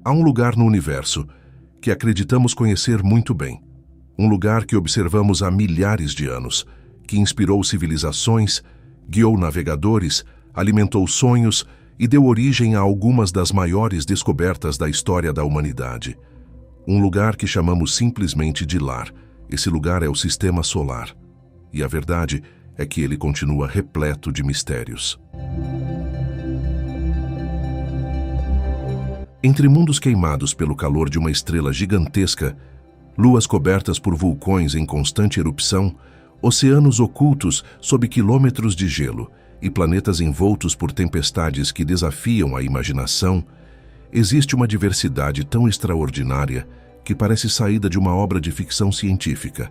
Há um lugar no universo que acreditamos conhecer muito bem. Um lugar que observamos há milhares de anos, que inspirou civilizações, guiou navegadores, alimentou sonhos e deu origem a algumas das maiores descobertas da história da humanidade. Um lugar que chamamos simplesmente de lar. Esse lugar é o Sistema Solar. E a verdade é que ele continua repleto de mistérios. Entre mundos queimados pelo calor de uma estrela gigantesca, luas cobertas por vulcões em constante erupção, oceanos ocultos sob quilômetros de gelo e planetas envoltos por tempestades que desafiam a imaginação, existe uma diversidade tão extraordinária que parece saída de uma obra de ficção científica.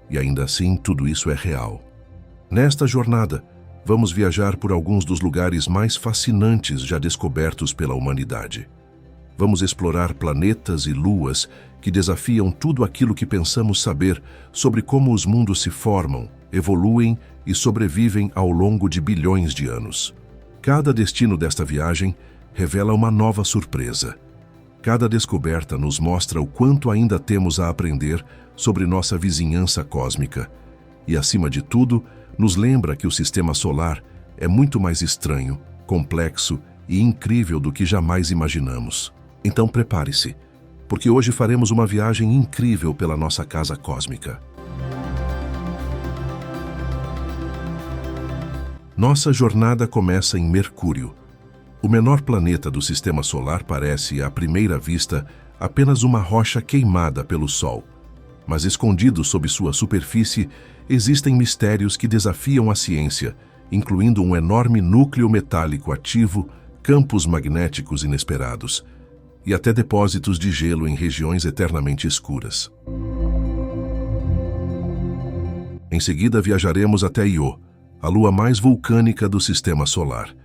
E ainda assim, tudo isso é real. Nesta jornada, vamos viajar por alguns dos lugares mais fascinantes já descobertos pela humanidade. Vamos explorar planetas e luas que desafiam tudo aquilo que pensamos saber sobre como os mundos se formam, evoluem e sobrevivem ao longo de bilhões de anos. Cada destino desta viagem revela uma nova surpresa. Cada descoberta nos mostra o quanto ainda temos a aprender sobre nossa vizinhança cósmica. E, acima de tudo, nos lembra que o Sistema Solar é muito mais estranho, complexo e incrível do que jamais imaginamos. Então prepare-se, porque hoje faremos uma viagem incrível pela nossa casa cósmica. Nossa jornada começa em Mercúrio. O menor planeta do Sistema Solar parece, à primeira vista, apenas uma rocha queimada pelo Sol. Mas escondido sob sua superfície, existem mistérios que desafiam a ciência, incluindo um enorme núcleo metálico ativo, campos magnéticos inesperados e até depósitos de gelo em regiões eternamente escuras. Em seguida, viajaremos até Io, a lua mais vulcânica do Sistema Solar.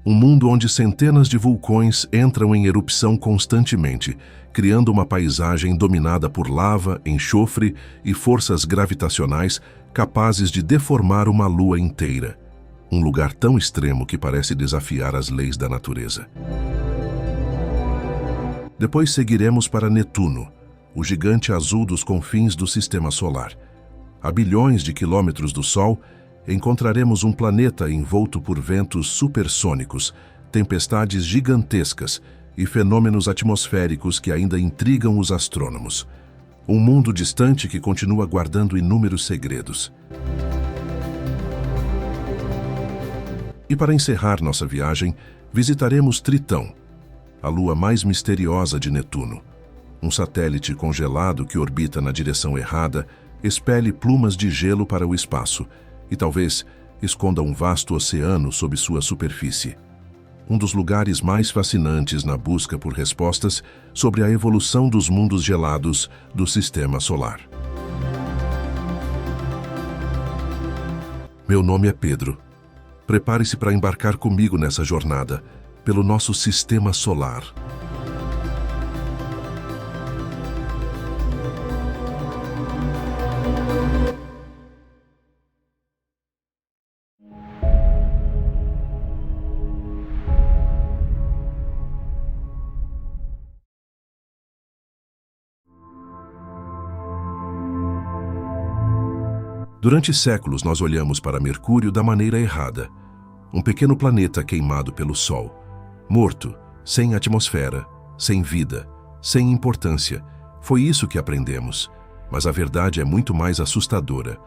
Um mundo onde centenas de vulcões entram em erupção constantemente, criando uma paisagem dominada por lava, enxofre e forças gravitacionais capazes de deformar uma lua inteira. Um lugar tão extremo que parece desafiar as leis da natureza. Depois seguiremos para Netuno, o gigante azul dos confins do Sistema Solar. A bilhões de quilômetros do Sol, encontraremos um planeta envolto por ventos supersônicos, tempestades gigantescas e fenômenos atmosféricos que ainda intrigam os astrônomos. Um mundo distante que continua guardando inúmeros segredos. E para encerrar nossa viagem, visitaremos Tritão, a lua mais misteriosa de Netuno. Um satélite congelado que orbita na direção errada, expele plumas de gelo para o espaço e talvez esconda um vasto oceano sob sua superfície. Um dos lugares mais fascinantes na busca por respostas sobre a evolução dos mundos gelados do Sistema Solar. Meu nome é Pedro. Prepare-se para embarcar comigo nessa jornada pelo nosso Sistema Solar. Durante séculos, nós olhamos para Mercúrio da maneira errada. Um pequeno planeta queimado pelo Sol. Morto, sem atmosfera, sem vida, sem importância. Foi isso que aprendemos. Mas a verdade é muito mais assustadora.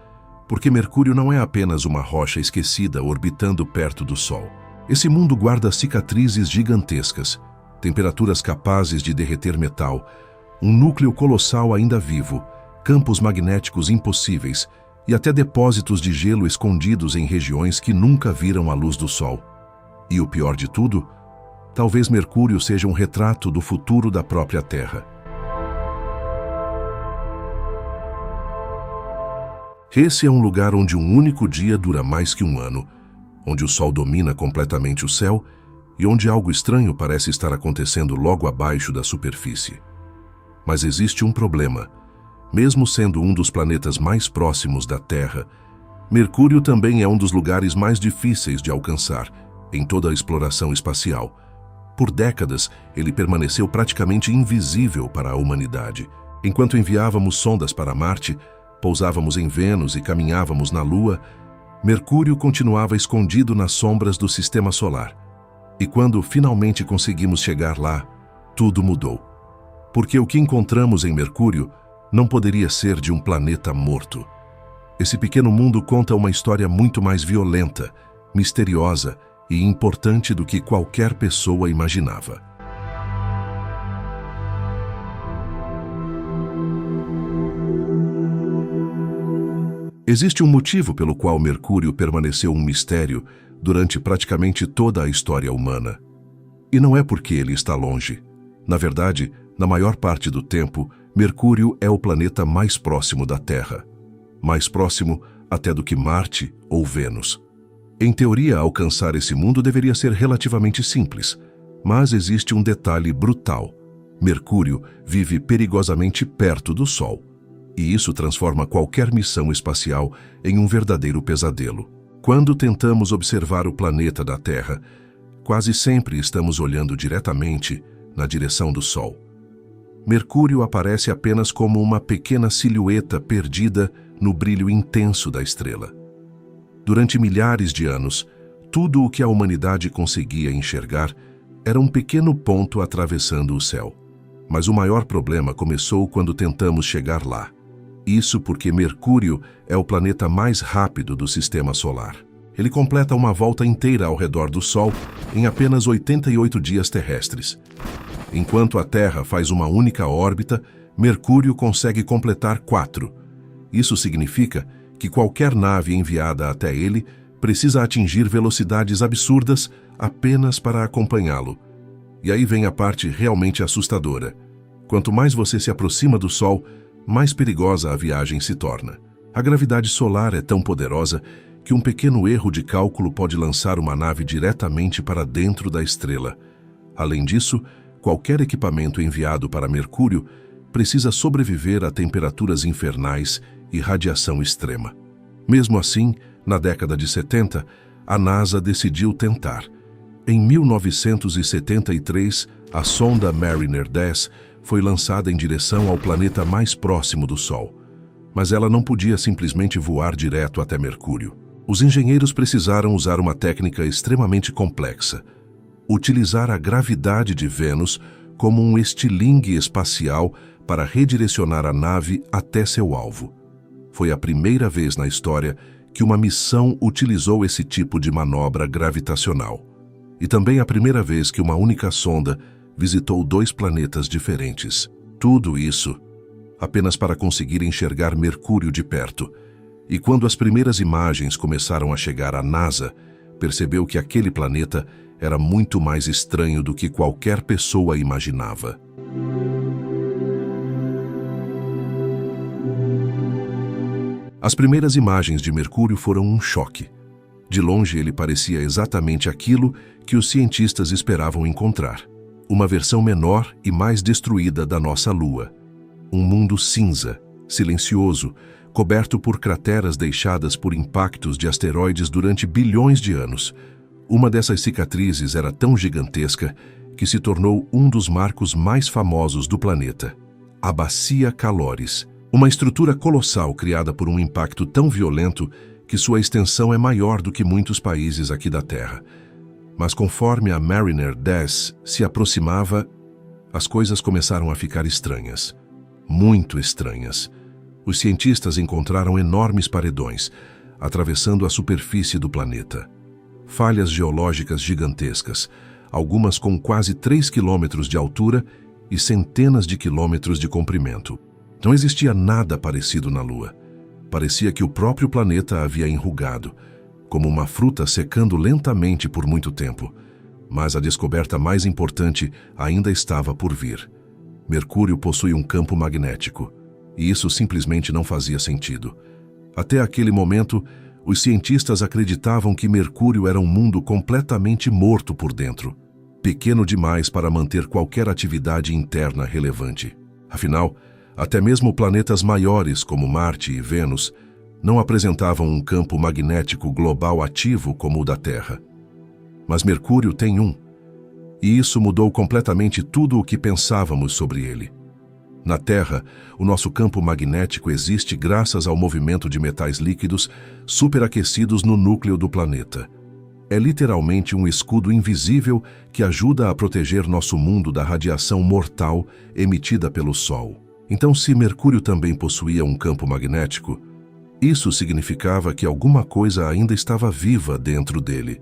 Porque Mercúrio não é apenas uma rocha esquecida orbitando perto do Sol. Esse mundo guarda cicatrizes gigantescas, temperaturas capazes de derreter metal, um núcleo colossal ainda vivo, campos magnéticos impossíveis, e até depósitos de gelo escondidos em regiões que nunca viram a luz do Sol. E o pior de tudo, talvez Mercúrio seja um retrato do futuro da própria Terra. Esse é um lugar onde um único dia dura mais que um ano, onde o Sol domina completamente o céu e onde algo estranho parece estar acontecendo logo abaixo da superfície. Mas existe um problema. Mesmo sendo um dos planetas mais próximos da Terra, Mercúrio também é um dos lugares mais difíceis de alcançar em toda a exploração espacial, Por décadas, ele permaneceu praticamente invisível para a humanidade. Enquanto enviávamos sondas para Marte, pousávamos em Vênus e caminhávamos na Lua, Mercúrio continuava escondido nas sombras do Sistema Solar. E quando finalmente conseguimos chegar lá, tudo mudou. Porque o que encontramos em Mercúrio não poderia ser de um planeta morto. Esse pequeno mundo conta uma história muito mais violenta, misteriosa e importante do que qualquer pessoa imaginava. Existe um motivo pelo qual Mercúrio permaneceu um mistério durante praticamente toda a história humana. E não é porque ele está longe. Na verdade, na maior parte do tempo, Mercúrio é o planeta mais próximo da Terra. Mais próximo até do que Marte ou Vênus. Em teoria, alcançar esse mundo deveria ser relativamente simples, mas existe um detalhe brutal. Mercúrio vive perigosamente perto do Sol, e isso transforma qualquer missão espacial em um verdadeiro pesadelo. Quando tentamos observar o planeta da Terra, quase sempre estamos olhando diretamente na direção do Sol. Mercúrio aparece apenas como uma pequena silhueta perdida no brilho intenso da estrela. Durante milhares de anos, tudo o que a humanidade conseguia enxergar era um pequeno ponto atravessando o céu. Mas o maior problema começou quando tentamos chegar lá. Isso porque Mercúrio é o planeta mais rápido do Sistema Solar. Ele completa uma volta inteira ao redor do Sol em apenas 88 dias terrestres. Enquanto a Terra faz uma única órbita, Mercúrio consegue completar 4. Isso significa que qualquer nave enviada até ele precisa atingir velocidades absurdas apenas para acompanhá-lo. E aí vem a parte realmente assustadora. Quanto mais você se aproxima do Sol, mais perigosa a viagem se torna. A gravidade solar é tão poderosa que um pequeno erro de cálculo pode lançar uma nave diretamente para dentro da estrela. Além disso, qualquer equipamento enviado para Mercúrio precisa sobreviver a temperaturas infernais e radiação extrema. Mesmo assim, na década de 70, a NASA decidiu tentar. Em 1973, a sonda Mariner 10 foi lançada em direção ao planeta mais próximo do Sol. Mas ela não podia simplesmente voar direto até Mercúrio. Os engenheiros precisaram usar uma técnica extremamente complexa. Utilizar a gravidade de Vênus como um estilingue espacial para redirecionar a nave até seu alvo. Foi a primeira vez na história que uma missão utilizou esse tipo de manobra gravitacional. E também a primeira vez que uma única sonda visitou 2 planetas diferentes. Tudo isso apenas para conseguir enxergar Mercúrio de perto. E quando as primeiras imagens começaram a chegar à NASA, percebeu que aquele planeta era muito mais estranho do que qualquer pessoa imaginava. As primeiras imagens de Mercúrio foram um choque. De longe ele parecia exatamente aquilo que os cientistas esperavam encontrar. Uma versão menor e mais destruída da nossa Lua. Um mundo cinza, silencioso, coberto por crateras deixadas por impactos de asteroides durante bilhões de anos. Uma dessas cicatrizes era tão gigantesca que se tornou um dos marcos mais famosos do planeta. A Bacia Caloris. Uma estrutura colossal criada por um impacto tão violento que sua extensão é maior do que muitos países aqui da Terra. Mas conforme a Mariner 10 se aproximava, as coisas começaram a ficar estranhas. Muito estranhas. Os cientistas encontraram enormes paredões, atravessando a superfície do planeta. Falhas geológicas gigantescas, algumas com quase 3 quilômetros de altura e centenas de quilômetros de comprimento. Não existia nada parecido na Lua. Parecia que o próprio planeta havia enrugado, como uma fruta secando lentamente por muito tempo. Mas a descoberta mais importante ainda estava por vir. Mercúrio possui um campo magnético, e isso simplesmente não fazia sentido. Até aquele momento, os cientistas acreditavam que Mercúrio era um mundo completamente morto por dentro, pequeno demais para manter qualquer atividade interna relevante. Afinal, até mesmo planetas maiores como Marte e Vênus não apresentavam um campo magnético global ativo como o da Terra. Mas Mercúrio tem um. E isso mudou completamente tudo o que pensávamos sobre ele. Na Terra, o nosso campo magnético existe graças ao movimento de metais líquidos superaquecidos no núcleo do planeta. É literalmente um escudo invisível que ajuda a proteger nosso mundo da radiação mortal emitida pelo Sol. Então, se Mercúrio também possuía um campo magnético, isso significava que alguma coisa ainda estava viva dentro dele.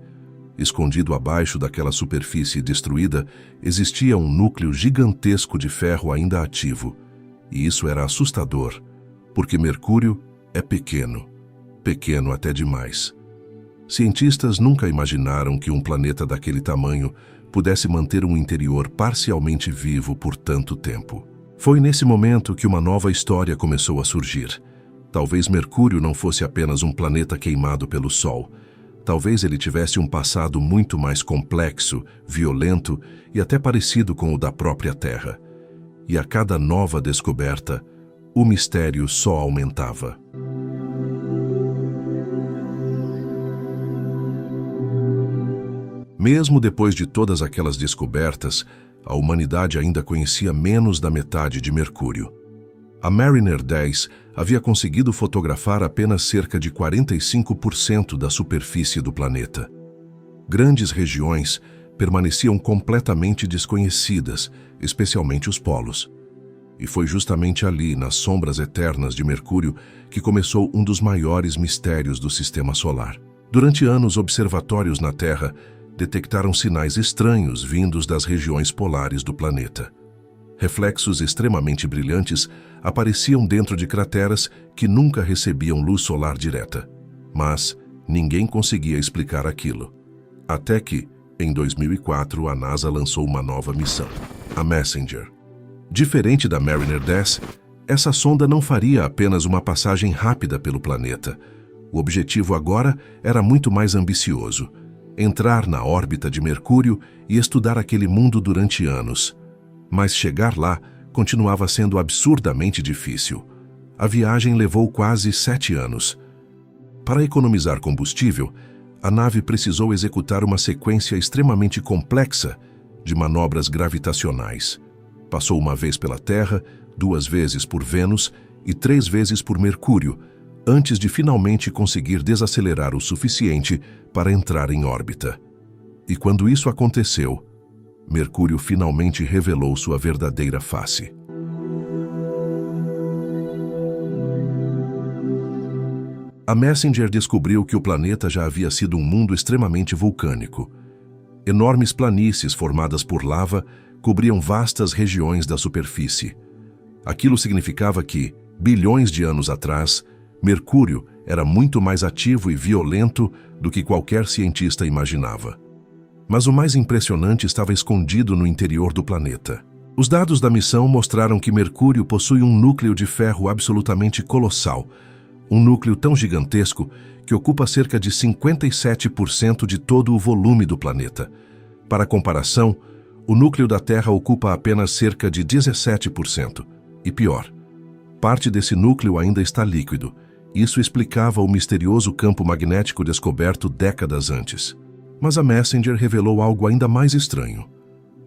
Escondido abaixo daquela superfície destruída, existia um núcleo gigantesco de ferro ainda ativo. E isso era assustador, porque Mercúrio é pequeno, pequeno até demais. Cientistas nunca imaginaram que um planeta daquele tamanho pudesse manter um interior parcialmente vivo por tanto tempo. Foi nesse momento que uma nova história começou a surgir. Talvez Mercúrio não fosse apenas um planeta queimado pelo Sol. Talvez ele tivesse um passado muito mais complexo, violento e até parecido com o da própria Terra. E a cada nova descoberta, o mistério só aumentava. Mesmo depois de todas aquelas descobertas, a humanidade ainda conhecia menos da metade de Mercúrio. A Mariner 10 havia conseguido fotografar apenas cerca de 45% da superfície do planeta. Grandes regiões permaneciam completamente desconhecidas, especialmente os polos. E foi justamente ali, nas sombras eternas de Mercúrio, que começou um dos maiores mistérios do Sistema Solar. Durante anos, observatórios na Terra detectaram sinais estranhos vindos das regiões polares do planeta. Reflexos extremamente brilhantes apareciam dentro de crateras que nunca recebiam luz solar direta. Mas ninguém conseguia explicar aquilo. Até que, em 2004, a NASA lançou uma nova missão, a Messenger. Diferente da Mariner 10, essa sonda não faria apenas uma passagem rápida pelo planeta. O objetivo agora era muito mais ambicioso: entrar na órbita de Mercúrio e estudar aquele mundo durante anos. Mas chegar lá continuava sendo absurdamente difícil. A viagem levou quase 7 anos. Para economizar combustível, a nave precisou executar uma sequência extremamente complexa de manobras gravitacionais. Passou uma vez pela Terra, 2 vezes por Vênus e 3 vezes por Mercúrio, antes de finalmente conseguir desacelerar o suficiente para entrar em órbita. E quando isso aconteceu, Mercúrio finalmente revelou sua verdadeira face. A Messenger descobriu que o planeta já havia sido um mundo extremamente vulcânico. Enormes planícies formadas por lava cobriam vastas regiões da superfície. Aquilo significava que, bilhões de anos atrás, Mercúrio era muito mais ativo e violento do que qualquer cientista imaginava. Mas o mais impressionante estava escondido no interior do planeta. Os dados da missão mostraram que Mercúrio possui um núcleo de ferro absolutamente colossal, um núcleo tão gigantesco que ocupa cerca de 57% de todo o volume do planeta. Para comparação, o núcleo da Terra ocupa apenas cerca de 17%. E pior, parte desse núcleo ainda está líquido. Isso explicava o misterioso campo magnético descoberto décadas antes. Mas a Messenger revelou algo ainda mais estranho.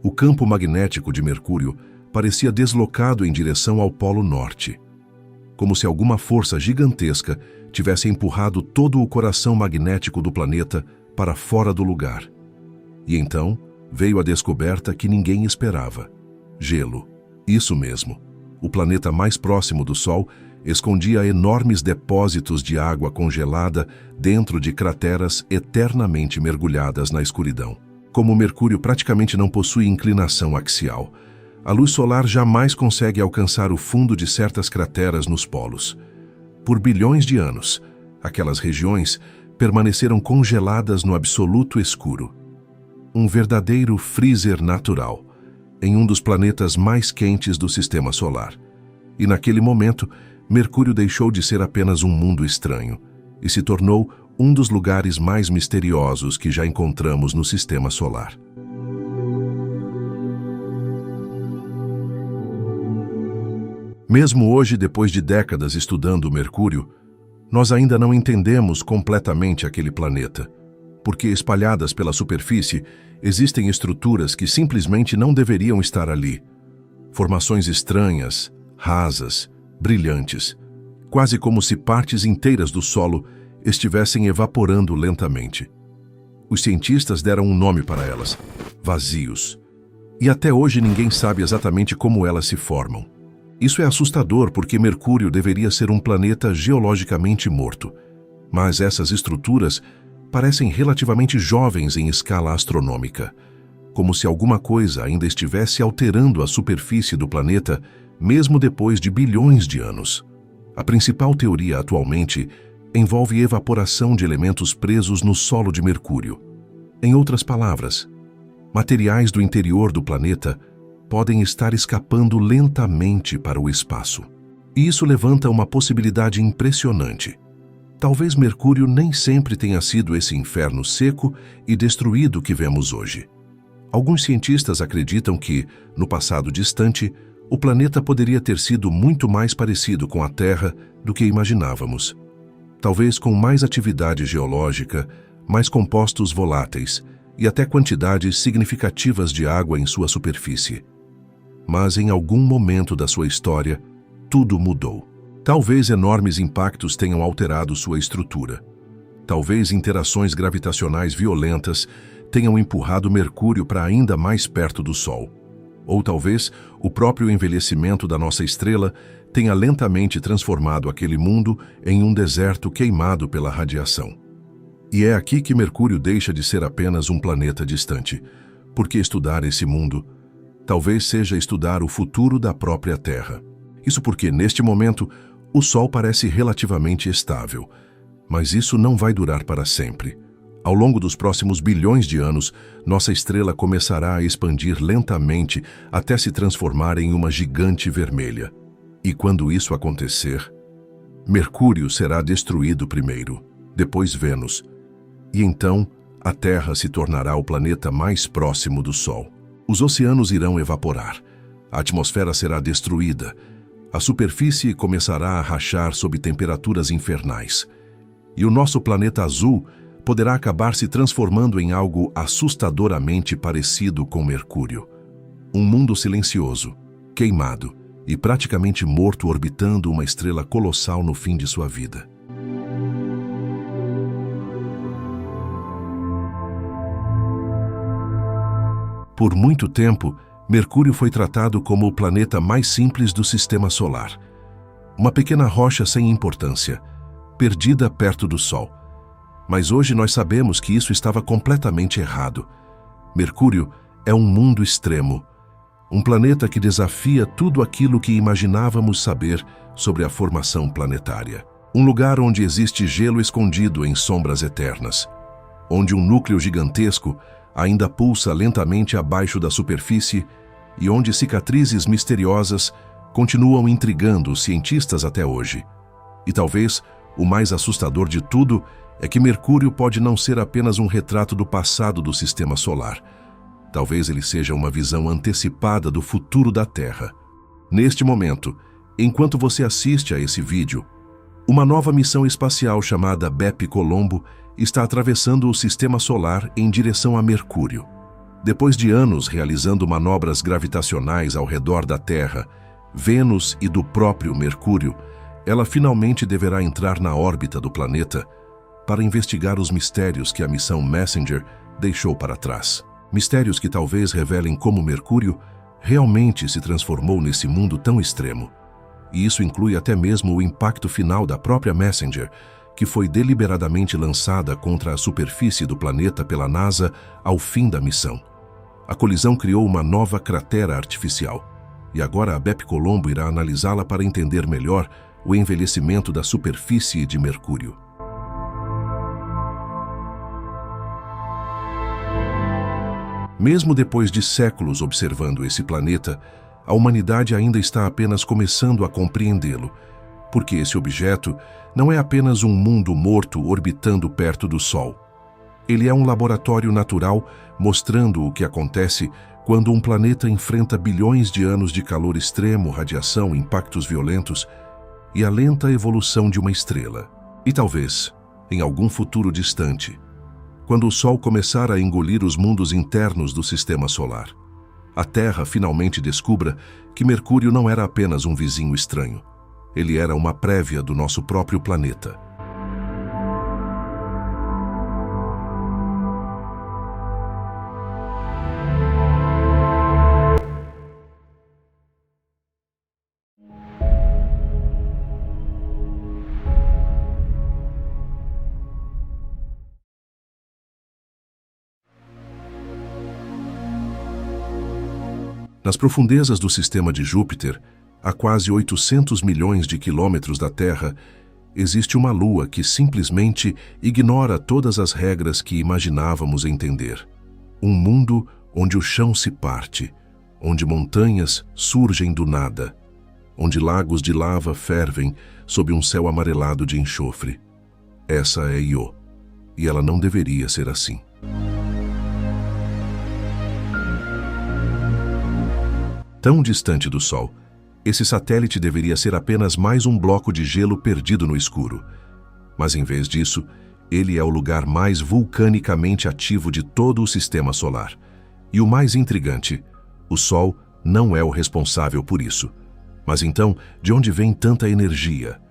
O campo magnético de Mercúrio parecia deslocado em direção ao Polo Norte, como se alguma força gigantesca tivesse empurrado todo o coração magnético do planeta para fora do lugar. E então veio a descoberta que ninguém esperava: gelo. Isso mesmo. O planeta mais próximo do Sol escondia enormes depósitos de água congelada dentro de crateras eternamente mergulhadas na escuridão. Como Mercúrio praticamente não possui inclinação axial, a luz solar jamais consegue alcançar o fundo de certas crateras nos polos. Por bilhões de anos, aquelas regiões permaneceram congeladas no absoluto escuro. Um verdadeiro freezer natural, em um dos planetas mais quentes do Sistema Solar. E naquele momento, Mercúrio deixou de ser apenas um mundo estranho e se tornou um dos lugares mais misteriosos que já encontramos no Sistema Solar. Mesmo hoje, depois de décadas estudando o Mercúrio, nós ainda não entendemos completamente aquele planeta, porque espalhadas pela superfície existem estruturas que simplesmente não deveriam estar ali. Formações estranhas, rasas, brilhantes, quase como se partes inteiras do solo estivessem evaporando lentamente. Os cientistas deram um nome para elas: vazios. E até hoje ninguém sabe exatamente como elas se formam. Isso é assustador porque Mercúrio deveria ser um planeta geologicamente morto. Mas essas estruturas parecem relativamente jovens em escala astronômica, como se alguma coisa ainda estivesse alterando a superfície do planeta mesmo depois de bilhões de anos. A principal teoria atualmente envolve evaporação de elementos presos no solo de Mercúrio. Em outras palavras, materiais do interior do planeta podem estar escapando lentamente para o espaço. E isso levanta uma possibilidade impressionante. Talvez Mercúrio nem sempre tenha sido esse inferno seco e destruído que vemos hoje. Alguns cientistas acreditam que, no passado distante, o planeta poderia ter sido muito mais parecido com a Terra do que imaginávamos. Talvez com mais atividade geológica, mais compostos voláteis e até quantidades significativas de água em sua superfície. Mas em algum momento da sua história, tudo mudou. Talvez enormes impactos tenham alterado sua estrutura. Talvez interações gravitacionais violentas tenham empurrado Mercúrio para ainda mais perto do Sol. Ou talvez o próprio envelhecimento da nossa estrela tenha lentamente transformado aquele mundo em um deserto queimado pela radiação. E é aqui que Mercúrio deixa de ser apenas um planeta distante, porque estudar esse mundo talvez seja estudar o futuro da própria Terra. Isso porque, neste momento, o Sol parece relativamente estável, mas isso não vai durar para sempre. Ao longo dos próximos bilhões de anos, nossa estrela começará a expandir lentamente até se transformar em uma gigante vermelha. E quando isso acontecer, Mercúrio será destruído primeiro, depois Vênus, e então a Terra se tornará o planeta mais próximo do Sol. Os oceanos irão evaporar, a atmosfera será destruída, a superfície começará a rachar sob temperaturas infernais, e o nosso planeta azul poderá acabar se transformando em algo assustadoramente parecido com Mercúrio. Um mundo silencioso, queimado e praticamente morto orbitando uma estrela colossal no fim de sua vida. Por muito tempo, Mercúrio foi tratado como o planeta mais simples do Sistema Solar. Uma pequena rocha sem importância, perdida perto do Sol. Mas hoje nós sabemos que isso estava completamente errado. Mercúrio é um mundo extremo, um planeta que desafia tudo aquilo que imaginávamos saber sobre a formação planetária. Um lugar onde existe gelo escondido em sombras eternas, onde um núcleo gigantesco ainda pulsa lentamente abaixo da superfície e onde cicatrizes misteriosas continuam intrigando os cientistas até hoje. E talvez o mais assustador de tudo é que Mercúrio pode não ser apenas um retrato do passado do Sistema Solar. Talvez ele seja uma visão antecipada do futuro da Terra. Neste momento, enquanto você assiste a esse vídeo, uma nova missão espacial chamada Bepi-Colombo está atravessando o Sistema Solar em direção a Mercúrio. Depois de anos realizando manobras gravitacionais ao redor da Terra, Vênus e do próprio Mercúrio, ela finalmente deverá entrar na órbita do planeta para investigar os mistérios que a missão Messenger deixou para trás. Mistérios que talvez revelem como Mercúrio realmente se transformou nesse mundo tão extremo. E isso inclui até mesmo o impacto final da própria Messenger, que foi deliberadamente lançada contra a superfície do planeta pela NASA ao fim da missão. A colisão criou uma nova cratera artificial, e agora a Bepi-Colombo irá analisá-la para entender melhor o envelhecimento da superfície de Mercúrio. Mesmo depois de séculos observando esse planeta, a humanidade ainda está apenas começando a compreendê-lo, porque esse objeto não é apenas um mundo morto orbitando perto do Sol. Ele é um laboratório natural mostrando o que acontece quando um planeta enfrenta bilhões de anos de calor extremo, radiação, impactos violentos e a lenta evolução de uma estrela. E talvez, em algum futuro distante, quando o Sol começar a engolir os mundos internos do Sistema Solar. A Terra finalmente descubra que Mercúrio não era apenas um vizinho estranho. Ele era uma prévia do nosso próprio planeta. Nas profundezas do sistema de Júpiter, a quase 800 milhões de quilômetros da Terra, existe uma lua que simplesmente ignora todas as regras que imaginávamos entender. Um mundo onde o chão se parte, onde montanhas surgem do nada, onde lagos de lava fervem sob um céu amarelado de enxofre. Essa é Io, e ela não deveria ser assim. Tão distante do Sol, esse satélite deveria ser apenas mais um bloco de gelo perdido no escuro. Mas em vez disso, ele é o lugar mais vulcanicamente ativo de todo o Sistema Solar. E o mais intrigante, o Sol não é o responsável por isso. Mas então, de onde vem tanta energia?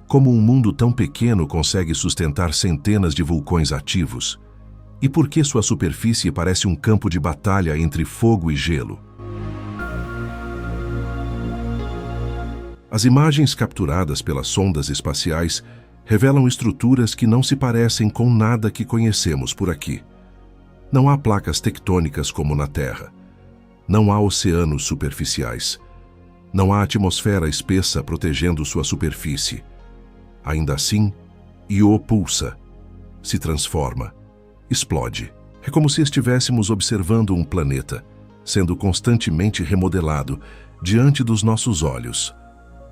Como um mundo tão pequeno consegue sustentar centenas de vulcões ativos? E por que sua superfície parece um campo de batalha entre fogo e gelo? As imagens capturadas pelas sondas espaciais revelam estruturas que não se parecem com nada que conhecemos por aqui. Não há placas tectônicas como na Terra. Não há oceanos superficiais. Não há atmosfera espessa protegendo sua superfície. Ainda assim, Io pulsa, se transforma, explode. É como se estivéssemos observando um planeta, sendo constantemente remodelado diante dos nossos olhos.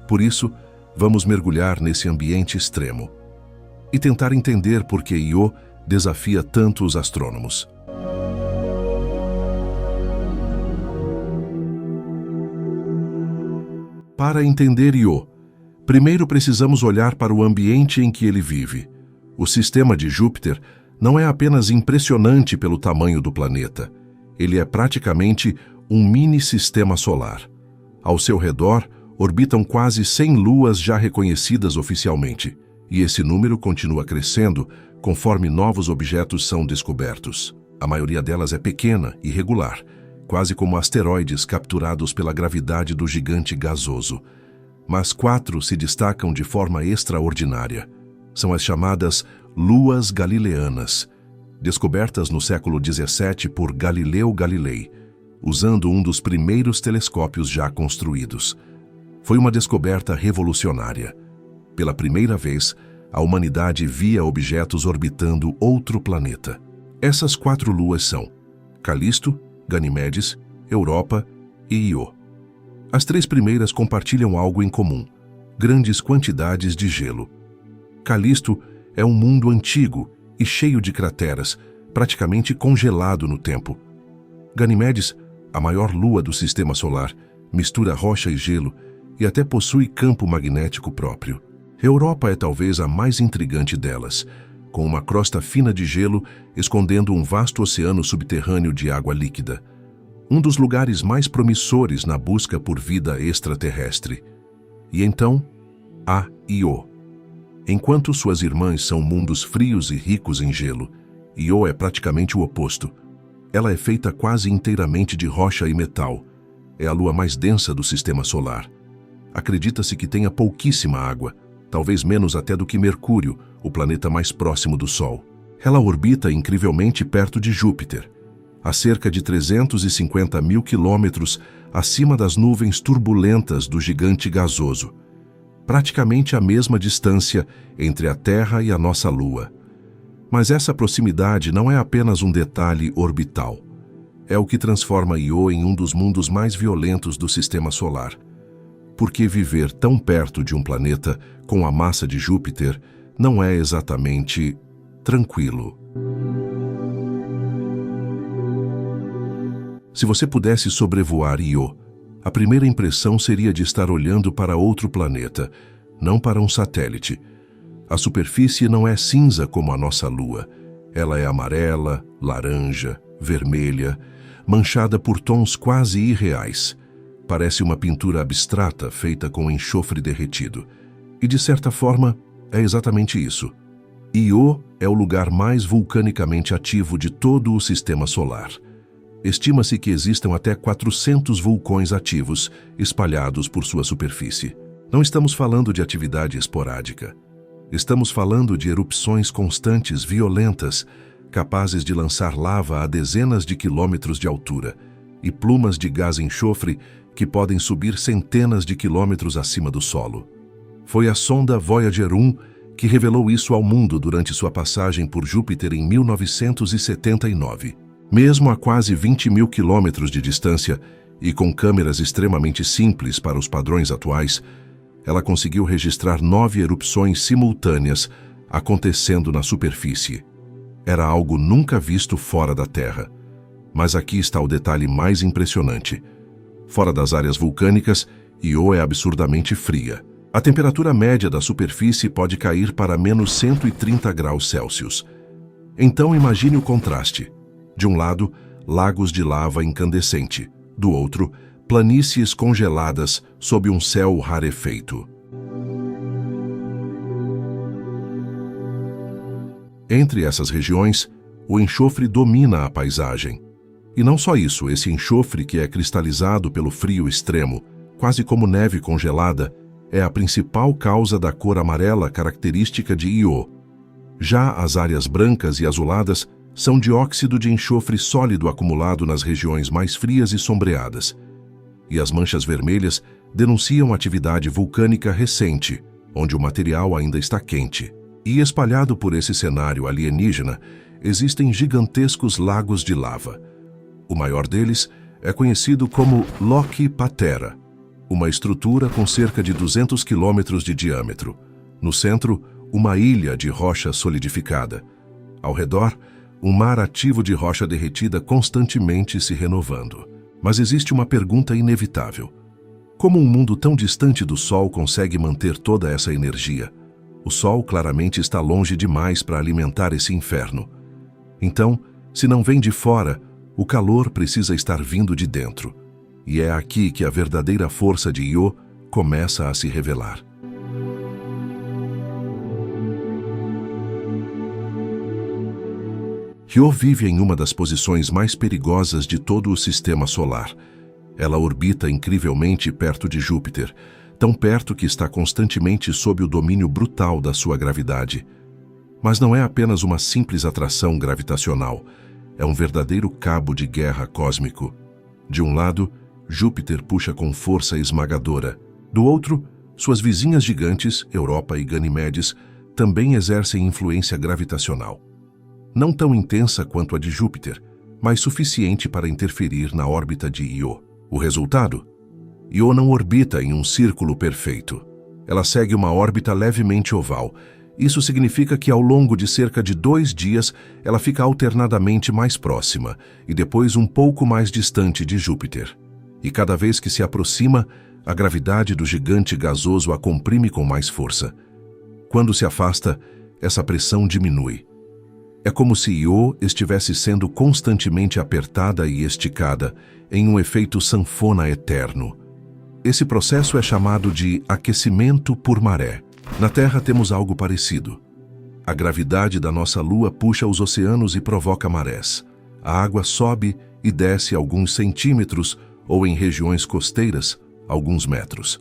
Por isso, vamos mergulhar nesse ambiente extremo e tentar entender por que Io desafia tanto os astrônomos. Para entender Io, primeiro precisamos olhar para o ambiente em que ele vive. O sistema de Júpiter não é apenas impressionante pelo tamanho do planeta. Ele é praticamente um mini-sistema solar. Ao seu redor, orbitam quase 100 luas já reconhecidas oficialmente, e esse número continua crescendo conforme novos objetos são descobertos. A maioria delas é pequena e regular, quase como asteroides capturados pela gravidade do gigante gasoso. Mas 4 se destacam de forma extraordinária. São as chamadas luas galileanas, descobertas no século XVII por Galileu Galilei, usando um dos primeiros telescópios já construídos. Foi uma descoberta revolucionária. Pela primeira vez, a humanidade via objetos orbitando outro planeta. Essas 4 luas são Calisto, Ganimedes, Europa e Io. As 3 primeiras compartilham algo em comum: grandes quantidades de gelo. Calisto é um mundo antigo e cheio de crateras, praticamente congelado no tempo. Ganimedes, a maior lua do Sistema Solar, mistura rocha e gelo e até possui campo magnético próprio. Europa é talvez a mais intrigante delas, com uma crosta fina de gelo escondendo um vasto oceano subterrâneo de água líquida. Um dos lugares mais promissores na busca por vida extraterrestre. E então, há Io. Enquanto suas irmãs são mundos frios e ricos em gelo, Io é praticamente o oposto. Ela é feita quase inteiramente de rocha e metal. É a lua mais densa do Sistema Solar. Acredita-se que tenha pouquíssima água, talvez menos até do que Mercúrio, o planeta mais próximo do Sol. Ela orbita incrivelmente perto de Júpiter, a cerca de 350 mil quilômetros acima das nuvens turbulentas do gigante gasoso. Praticamente a mesma distância entre a Terra e a nossa Lua. Mas essa proximidade não é apenas um detalhe orbital. É o que transforma Io em um dos mundos mais violentos do Sistema Solar. Porque viver tão perto de um planeta com a massa de Júpiter não é exatamente tranquilo. Se você pudesse sobrevoar Io, a primeira impressão seria de estar olhando para outro planeta, não para um satélite. A superfície não é cinza como a nossa Lua. Ela é amarela, laranja, vermelha, manchada por tons quase irreais. Parece uma pintura abstrata feita com enxofre derretido. E, de certa forma, é exatamente isso. Io é o lugar mais vulcanicamente ativo de todo o sistema solar. Estima-se que existam até 400 vulcões ativos espalhados por sua superfície. Não estamos falando de atividade esporádica. Estamos falando de erupções constantes, violentas, capazes de lançar lava a dezenas de quilômetros de altura e plumas de gás enxofre que podem subir centenas de quilômetros acima do solo. Foi a sonda Voyager 1 que revelou isso ao mundo durante sua passagem por Júpiter em 1979. Mesmo a quase 20 mil quilômetros de distância e com câmeras extremamente simples para os padrões atuais, ela conseguiu registrar 9 erupções simultâneas acontecendo na superfície. Era algo nunca visto fora da Terra. Mas aqui está o detalhe mais impressionante. Fora das áreas vulcânicas, Io é absurdamente fria. A temperatura média da superfície pode cair para menos 130 graus Celsius. Então imagine o contraste. De um lado, lagos de lava incandescente. Do outro, planícies congeladas sob um céu rarefeito. Entre essas regiões, o enxofre domina a paisagem. E não só isso, esse enxofre que é cristalizado pelo frio extremo, quase como neve congelada, é a principal causa da cor amarela característica de Io. Já as áreas brancas e azuladas são dióxido de enxofre sólido acumulado nas regiões mais frias e sombreadas. E as manchas vermelhas denunciam atividade vulcânica recente, onde o material ainda está quente. E espalhado por esse cenário alienígena, existem gigantescos lagos de lava. O maior deles é conhecido como Loki Patera, uma estrutura com cerca de 200 quilômetros de diâmetro. No centro, uma ilha de rocha solidificada. Ao redor, um mar ativo de rocha derretida constantemente se renovando. Mas existe uma pergunta inevitável. Como um mundo tão distante do Sol consegue manter toda essa energia? O Sol claramente está longe demais para alimentar esse inferno. Então, se não vem de fora, o calor precisa estar vindo de dentro. E é aqui que a verdadeira força de Io começa a se revelar. Io vive em uma das posições mais perigosas de todo o sistema solar. Ela orbita incrivelmente perto de Júpiter, tão perto que está constantemente sob o domínio brutal da sua gravidade. Mas não é apenas uma simples atração gravitacional, é um verdadeiro cabo de guerra cósmico. De um lado, Júpiter puxa com força esmagadora. Do outro, suas vizinhas gigantes, Europa e Ganimedes, também exercem influência gravitacional. Não tão intensa quanto a de Júpiter, mas suficiente para interferir na órbita de Io. O resultado? Io não orbita em um círculo perfeito. Ela segue uma órbita levemente oval. Isso significa que ao longo de cerca de 2 dias, ela fica alternadamente mais próxima e depois um pouco mais distante de Júpiter. E cada vez que se aproxima, a gravidade do gigante gasoso a comprime com mais força. Quando se afasta, essa pressão diminui. É como se Io estivesse sendo constantemente apertada e esticada em um efeito sanfona eterno. Esse processo é chamado de aquecimento por maré. Na Terra temos algo parecido. A gravidade da nossa Lua puxa os oceanos e provoca marés. A água sobe e desce alguns centímetros ou, em regiões costeiras, alguns metros.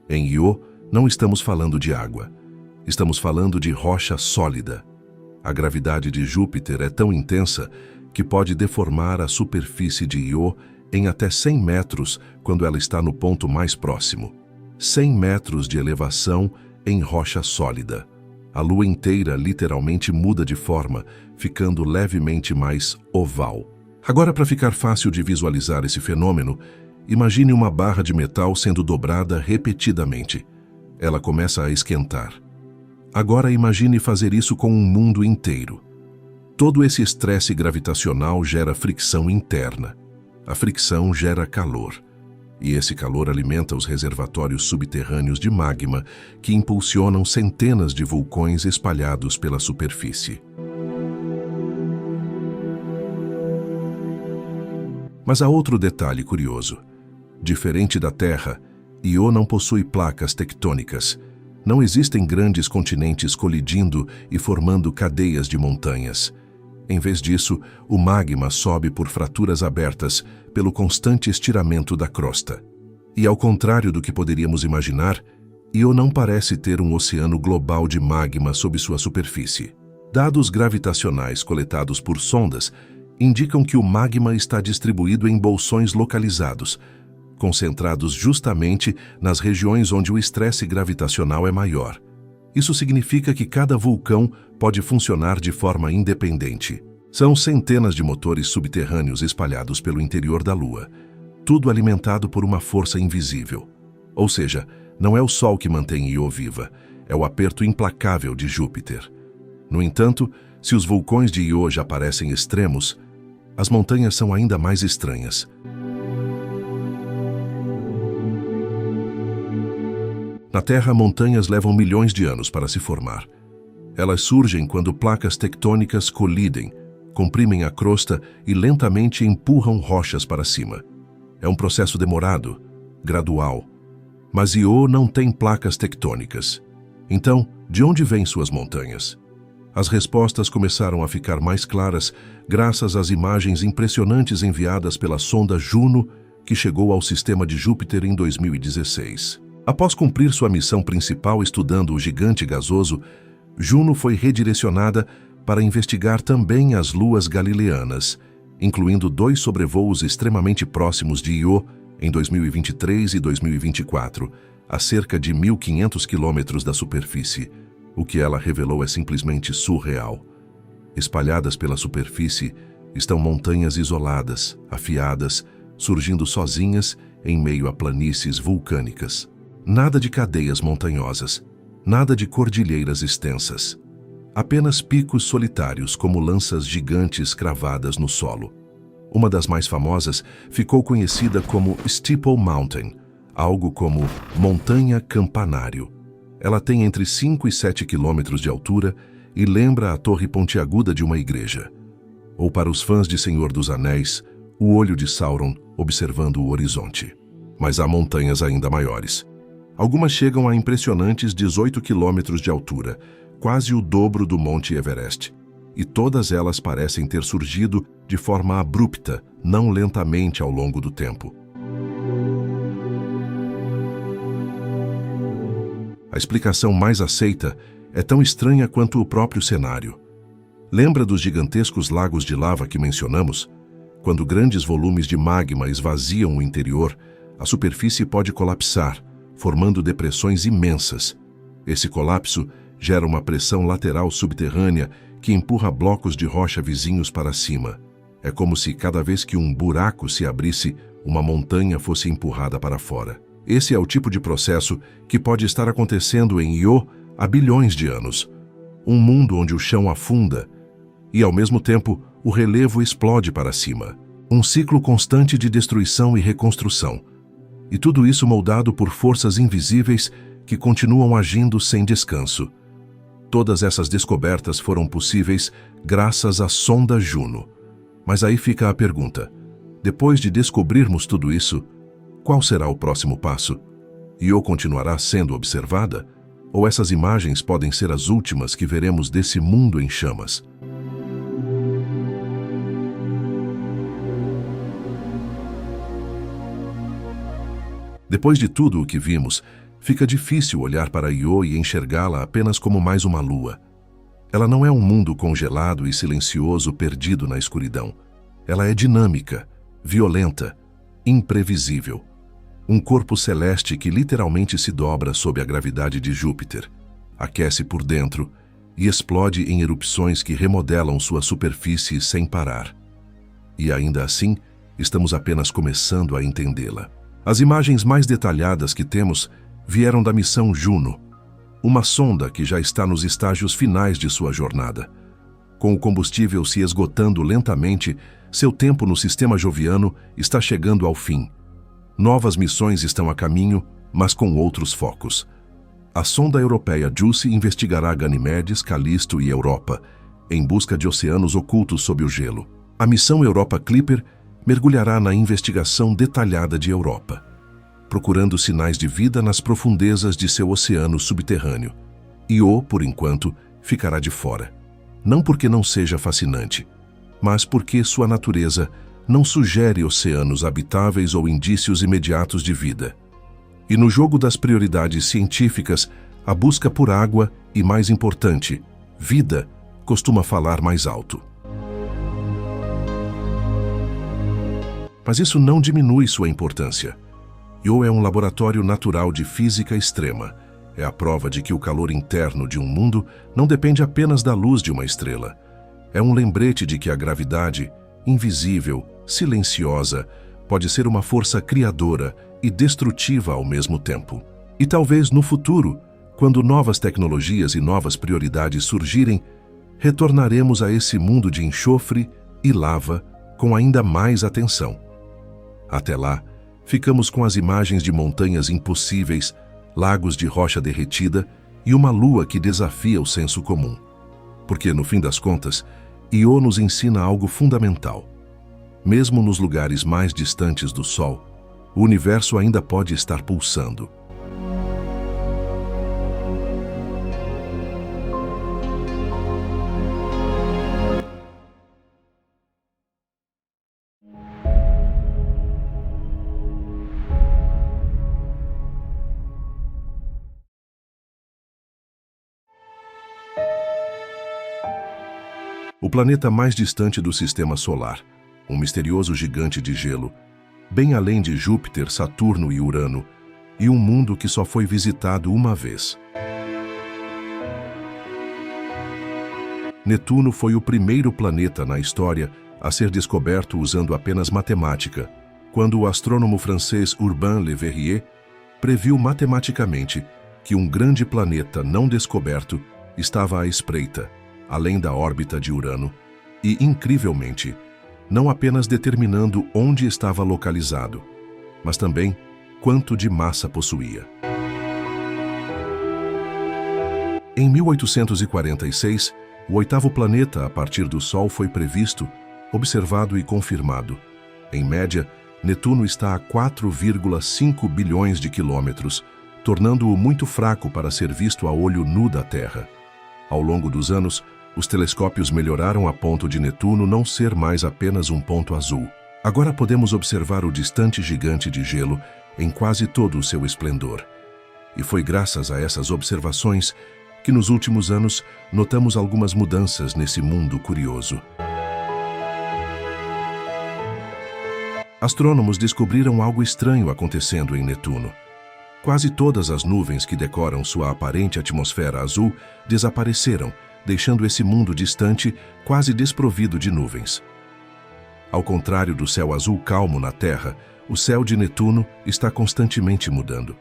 Em Io, não estamos falando de água. Estamos falando de rocha sólida. A gravidade de Júpiter é tão intensa que pode deformar a superfície de Io em até 100 metros quando ela está no ponto mais próximo. 100 metros de elevação em rocha sólida. A Lua inteira literalmente muda de forma, ficando levemente mais oval. Agora, para ficar fácil de visualizar esse fenômeno, imagine uma barra de metal sendo dobrada repetidamente. Ela começa a esquentar. Agora imagine fazer isso com um mundo inteiro. Todo esse estresse gravitacional gera fricção interna. A fricção gera calor. E esse calor alimenta os reservatórios subterrâneos de magma que impulsionam centenas de vulcões espalhados pela superfície. Mas há outro detalhe curioso. Diferente da Terra, Io não possui placas tectônicas. Não existem grandes continentes colidindo e formando cadeias de montanhas. Em vez disso, o magma sobe por fraturas abertas pelo constante estiramento da crosta. E ao contrário do que poderíamos imaginar, Io não parece ter um oceano global de magma sob sua superfície. Dados gravitacionais coletados por sondas indicam que o magma está distribuído em bolsões localizados, concentrados justamente nas regiões onde o estresse gravitacional é maior. Isso significa que cada vulcão pode funcionar de forma independente. São centenas de motores subterrâneos espalhados pelo interior da Lua, tudo alimentado por uma força invisível. Ou seja, não é o Sol que mantém Io viva, é o aperto implacável de Júpiter. No entanto, se os vulcões de Io já parecem extremos, as montanhas são ainda mais estranhas. Na Terra, montanhas levam milhões de anos para se formar. Elas surgem quando placas tectônicas colidem, comprimem a crosta e lentamente empurram rochas para cima. É um processo demorado, gradual. Mas Io não tem placas tectônicas. Então, de onde vêm suas montanhas? As respostas começaram a ficar mais claras graças às imagens impressionantes enviadas pela sonda Juno, que chegou ao sistema de Júpiter em 2016. Após cumprir sua missão principal estudando o gigante gasoso, Juno foi redirecionada para investigar também as luas galileanas, incluindo 2 sobrevoos extremamente próximos de Io em 2023 e 2024, a cerca de 1.500 quilômetros da superfície. O que ela revelou é simplesmente surreal. Espalhadas pela superfície estão montanhas isoladas, afiadas, surgindo sozinhas em meio a planícies vulcânicas. Nada de cadeias montanhosas, nada de cordilheiras extensas. Apenas picos solitários como lanças gigantes cravadas no solo. Uma das mais famosas ficou conhecida como Steeple Mountain, algo como Montanha Campanário. Ela tem entre 5 e 7 quilômetros de altura e lembra a torre pontiaguda de uma igreja. Ou para os fãs de Senhor dos Anéis, o olho de Sauron observando o horizonte. Mas há montanhas ainda maiores. Algumas chegam a impressionantes 18 quilômetros de altura, quase o dobro do Monte Everest. E todas elas parecem ter surgido de forma abrupta, não lentamente ao longo do tempo. A explicação mais aceita é tão estranha quanto o próprio cenário. Lembra dos gigantescos lagos de lava que mencionamos? Quando grandes volumes de magma esvaziam o interior, a superfície pode colapsar, formando depressões imensas. Esse colapso gera uma pressão lateral subterrânea que empurra blocos de rocha vizinhos para cima. É como se cada vez que um buraco se abrisse, uma montanha fosse empurrada para fora. Esse é o tipo de processo que pode estar acontecendo em Io há bilhões de anos. Um mundo onde o chão afunda e, ao mesmo tempo, o relevo explode para cima. Um ciclo constante de destruição e reconstrução. E tudo isso moldado por forças invisíveis que continuam agindo sem descanso. Todas essas descobertas foram possíveis graças à sonda Juno. Mas aí fica a pergunta: depois de descobrirmos tudo isso, qual será o próximo passo? Io continuará sendo observada? Ou essas imagens podem ser as últimas que veremos desse mundo em chamas? Depois de tudo o que vimos, fica difícil olhar para Io e enxergá-la apenas como mais uma lua. Ela não é um mundo congelado e silencioso perdido na escuridão. Ela é dinâmica, violenta, imprevisível. Um corpo celeste que literalmente se dobra sob a gravidade de Júpiter, aquece por dentro e explode em erupções que remodelam sua superfície sem parar. E ainda assim, estamos apenas começando a entendê-la. As imagens mais detalhadas que temos vieram da missão Juno, uma sonda que já está nos estágios finais de sua jornada. Com o combustível se esgotando lentamente, seu tempo no sistema joviano está chegando ao fim. Novas missões estão a caminho, mas com outros focos. A sonda europeia JUICE investigará Ganimedes, Callisto e Europa, em busca de oceanos ocultos sob o gelo. A missão Europa Clipper mergulhará na investigação detalhada de Europa, procurando sinais de vida nas profundezas de seu oceano subterrâneo. Io, por enquanto, ficará de fora. Não porque não seja fascinante, mas porque sua natureza não sugere oceanos habitáveis ou indícios imediatos de vida. E no jogo das prioridades científicas, a busca por água e, mais importante, vida, costuma falar mais alto. Mas isso não diminui sua importância. Io é um laboratório natural de física extrema. É a prova de que o calor interno de um mundo não depende apenas da luz de uma estrela. É um lembrete de que a gravidade, invisível, silenciosa, pode ser uma força criadora e destrutiva ao mesmo tempo. E talvez no futuro, quando novas tecnologias e novas prioridades surgirem, retornaremos a esse mundo de enxofre e lava com ainda mais atenção. Até lá, ficamos com as imagens de montanhas impossíveis, lagos de rocha derretida e uma lua que desafia o senso comum. Porque, no fim das contas, Io nos ensina algo fundamental. Mesmo nos lugares mais distantes do Sol, o universo ainda pode estar pulsando. O planeta mais distante do Sistema Solar, um misterioso gigante de gelo, bem além de Júpiter, Saturno e Urano, e um mundo que só foi visitado uma vez. Netuno foi o primeiro planeta na história a ser descoberto usando apenas matemática, quando o astrônomo francês Urbain Le Verrier previu matematicamente que um grande planeta não descoberto estava à espreita, além da órbita de Urano, e, incrivelmente, não apenas determinando onde estava localizado, mas também quanto de massa possuía. Em 1846, o oitavo planeta a partir do Sol foi previsto, observado e confirmado. Em média, Netuno está a 4,5 bilhões de quilômetros, tornando-o muito fraco para ser visto a olho nu da Terra. Ao longo dos anos, os telescópios melhoraram a ponto de Netuno não ser mais apenas um ponto azul. Agora podemos observar o distante gigante de gelo em quase todo o seu esplendor. E foi graças a essas observações que nos últimos anos notamos algumas mudanças nesse mundo curioso. Astrônomos descobriram algo estranho acontecendo em Netuno. Quase todas as nuvens que decoram sua aparente atmosfera azul desapareceram, deixando esse mundo distante quase desprovido de nuvens. Ao contrário do céu azul calmo na Terra, o céu de Netuno está constantemente mudando.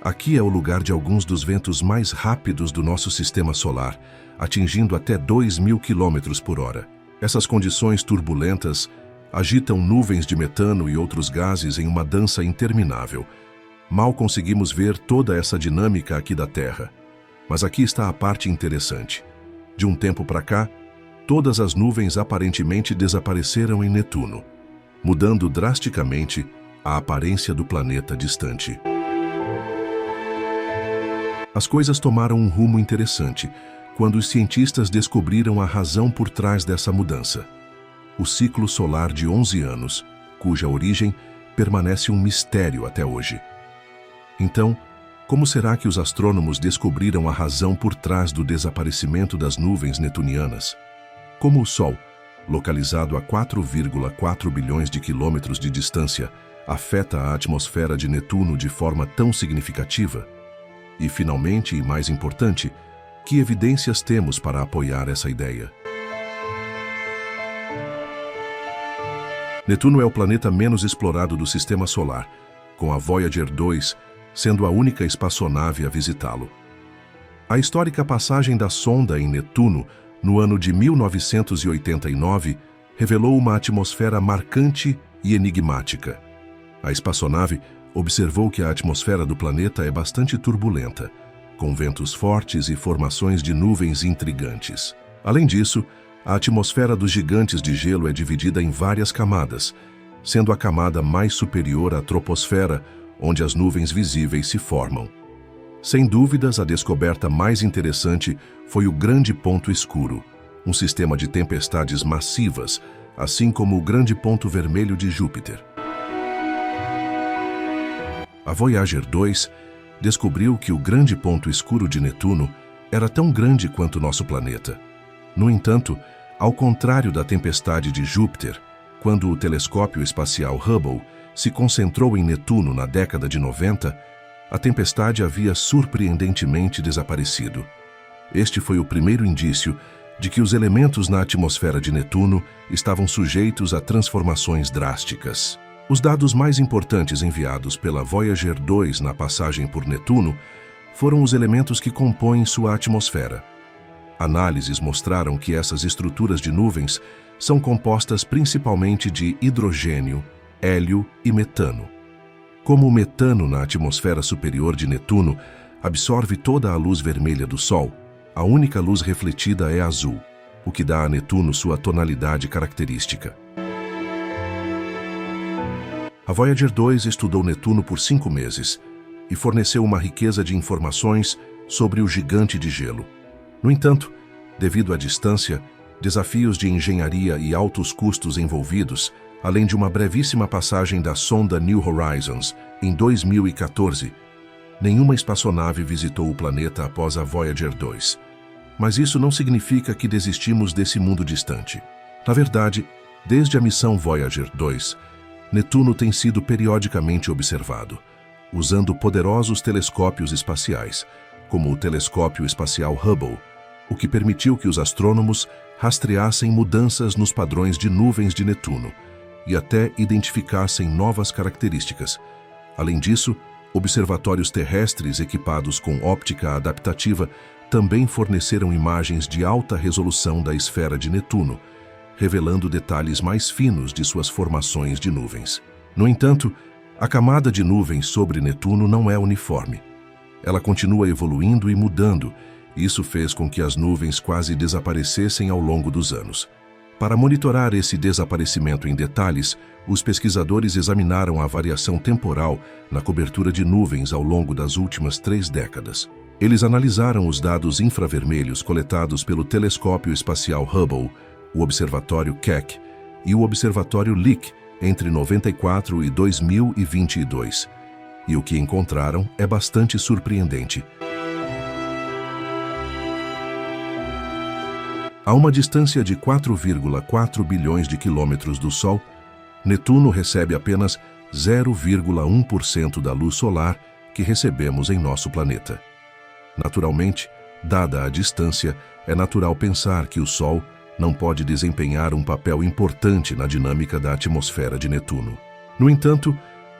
Aqui é o lugar de alguns dos ventos mais rápidos do nosso sistema solar, atingindo até 2.000 km por hora. Essas condições turbulentas agitam nuvens de metano e outros gases em uma dança interminável. Mal conseguimos ver toda essa dinâmica aqui da Terra. Mas aqui está a parte interessante. De um tempo para cá, todas as nuvens aparentemente desapareceram em Netuno, mudando drasticamente a aparência do planeta distante. As coisas tomaram um rumo interessante quando os cientistas descobriram a razão por trás dessa mudança. O ciclo solar de 11 anos, cuja origem permanece um mistério até hoje. Então, como será que os astrônomos descobriram a razão por trás do desaparecimento das nuvens netunianas? Como o Sol, localizado a 4,4 bilhões de quilômetros de distância, afeta a atmosfera de Netuno de forma tão significativa? E, finalmente, e mais importante, que evidências temos para apoiar essa ideia? Netuno é o planeta menos explorado do Sistema Solar, com a Voyager 2 sendo a única espaçonave a visitá-lo. A histórica passagem da sonda em Netuno, no ano de 1989, revelou uma atmosfera marcante e enigmática. A espaçonave observou que a atmosfera do planeta é bastante turbulenta, com ventos fortes e formações de nuvens intrigantes. Além disso, a atmosfera dos gigantes de gelo é dividida em várias camadas, sendo a camada mais superior à troposfera, onde as nuvens visíveis se formam. Sem dúvidas, a descoberta mais interessante foi o Grande Ponto Escuro, um sistema de tempestades massivas, assim como o Grande Ponto Vermelho de Júpiter. A Voyager 2 descobriu que o Grande Ponto Escuro de Netuno era tão grande quanto nosso planeta. No entanto, ao contrário da tempestade de Júpiter, quando o telescópio espacial Hubble se concentrou em Netuno na década de 90, a tempestade havia surpreendentemente desaparecido. Este foi o primeiro indício de que os elementos na atmosfera de Netuno estavam sujeitos a transformações drásticas. Os dados mais importantes enviados pela Voyager 2 na passagem por Netuno foram os elementos que compõem sua atmosfera. Análises mostraram que essas estruturas de nuvens são compostas principalmente de hidrogênio, hélio e metano. Como o metano na atmosfera superior de Netuno absorve toda a luz vermelha do Sol, a única luz refletida é azul, o que dá a Netuno sua tonalidade característica. A Voyager 2 estudou Netuno por 5 meses e forneceu uma riqueza de informações sobre o gigante de gelo. No entanto, devido à distância, desafios de engenharia e altos custos envolvidos, além de uma brevíssima passagem da sonda New Horizons em 2014, nenhuma espaçonave visitou o planeta após a Voyager 2. Mas isso não significa que desistimos desse mundo distante. Na verdade, desde a missão Voyager 2, Netuno tem sido periodicamente observado, usando poderosos telescópios espaciais, como o telescópio espacial Hubble, o que permitiu que os astrônomos rastreassem mudanças nos padrões de nuvens de Netuno e até identificassem novas características. Além disso, observatórios terrestres equipados com óptica adaptativa também forneceram imagens de alta resolução da esfera de Netuno, revelando detalhes mais finos de suas formações de nuvens. No entanto, a camada de nuvens sobre Netuno não é uniforme. Ela continua evoluindo e mudando, e isso fez com que as nuvens quase desaparecessem ao longo dos anos. Para monitorar esse desaparecimento em detalhes, os pesquisadores examinaram a variação temporal na cobertura de nuvens ao longo das últimas 3 décadas. Eles analisaram os dados infravermelhos coletados pelo telescópio espacial Hubble, o observatório Keck e o observatório Lick entre 94 e 2022. E o que encontraram é bastante surpreendente. A uma distância de 4,4 bilhões de quilômetros do Sol, Netuno recebe apenas 0,1% da luz solar que recebemos em nosso planeta. Naturalmente, dada a distância, é natural pensar que o Sol não pode desempenhar um papel importante na dinâmica da atmosfera de Netuno. No entanto,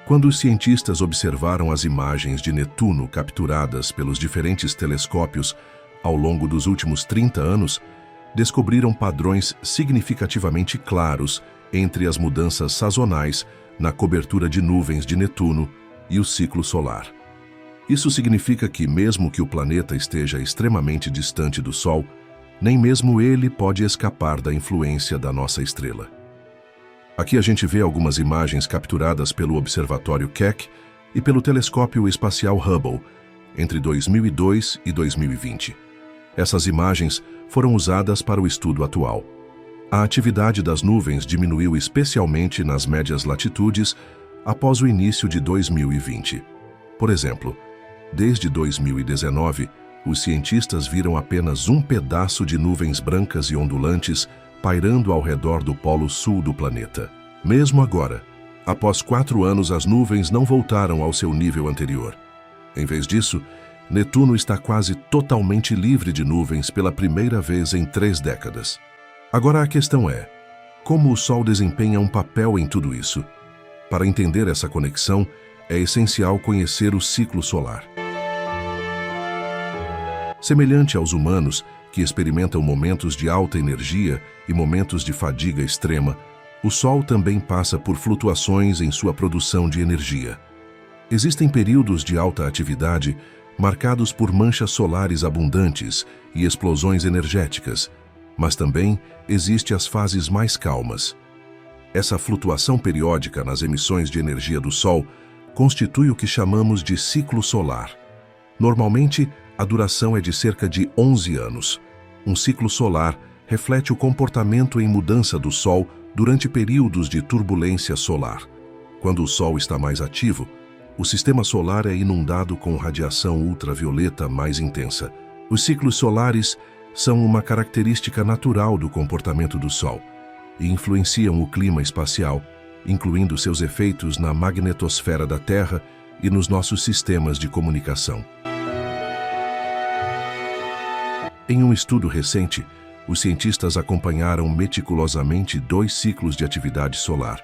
quando os cientistas observaram as imagens de Netuno capturadas pelos diferentes telescópios ao longo dos últimos 30 anos, descobriram padrões significativamente claros entre as mudanças sazonais na cobertura de nuvens de Netuno e o ciclo solar. Isso significa que, mesmo que o planeta esteja extremamente distante do Sol, nem mesmo ele pode escapar da influência da nossa estrela. Aqui a gente vê algumas imagens capturadas pelo Observatório Keck e pelo Telescópio Espacial Hubble entre 2002 e 2020. Essas imagens foram usadas para o estudo atual. A atividade das nuvens diminuiu especialmente nas médias latitudes após o início de 2020. Por exemplo, desde 2019, os cientistas viram apenas um pedaço de nuvens brancas e ondulantes pairando ao redor do polo sul do planeta. Mesmo agora, após 4 anos, as nuvens não voltaram ao seu nível anterior. Em vez disso, Netuno está quase totalmente livre de nuvens pela primeira vez em 3 décadas. Agora a questão é, como o Sol desempenha um papel em tudo isso? Para entender essa conexão, é essencial conhecer o ciclo solar. Semelhante aos humanos, que experimentam momentos de alta energia e momentos de fadiga extrema, o Sol também passa por flutuações em sua produção de energia. Existem períodos de alta atividade marcados por manchas solares abundantes e explosões energéticas, mas também existem as fases mais calmas. Essa flutuação periódica nas emissões de energia do Sol constitui o que chamamos de ciclo solar. Normalmente, a duração é de cerca de 11 anos. Um ciclo solar reflete o comportamento em mudança do Sol durante períodos de turbulência solar. Quando o Sol está mais ativo, o sistema solar é inundado com radiação ultravioleta mais intensa. Os ciclos solares são uma característica natural do comportamento do Sol e influenciam o clima espacial, incluindo seus efeitos na magnetosfera da Terra e nos nossos sistemas de comunicação. Em um estudo recente, os cientistas acompanharam meticulosamente 2 ciclos de atividade solar,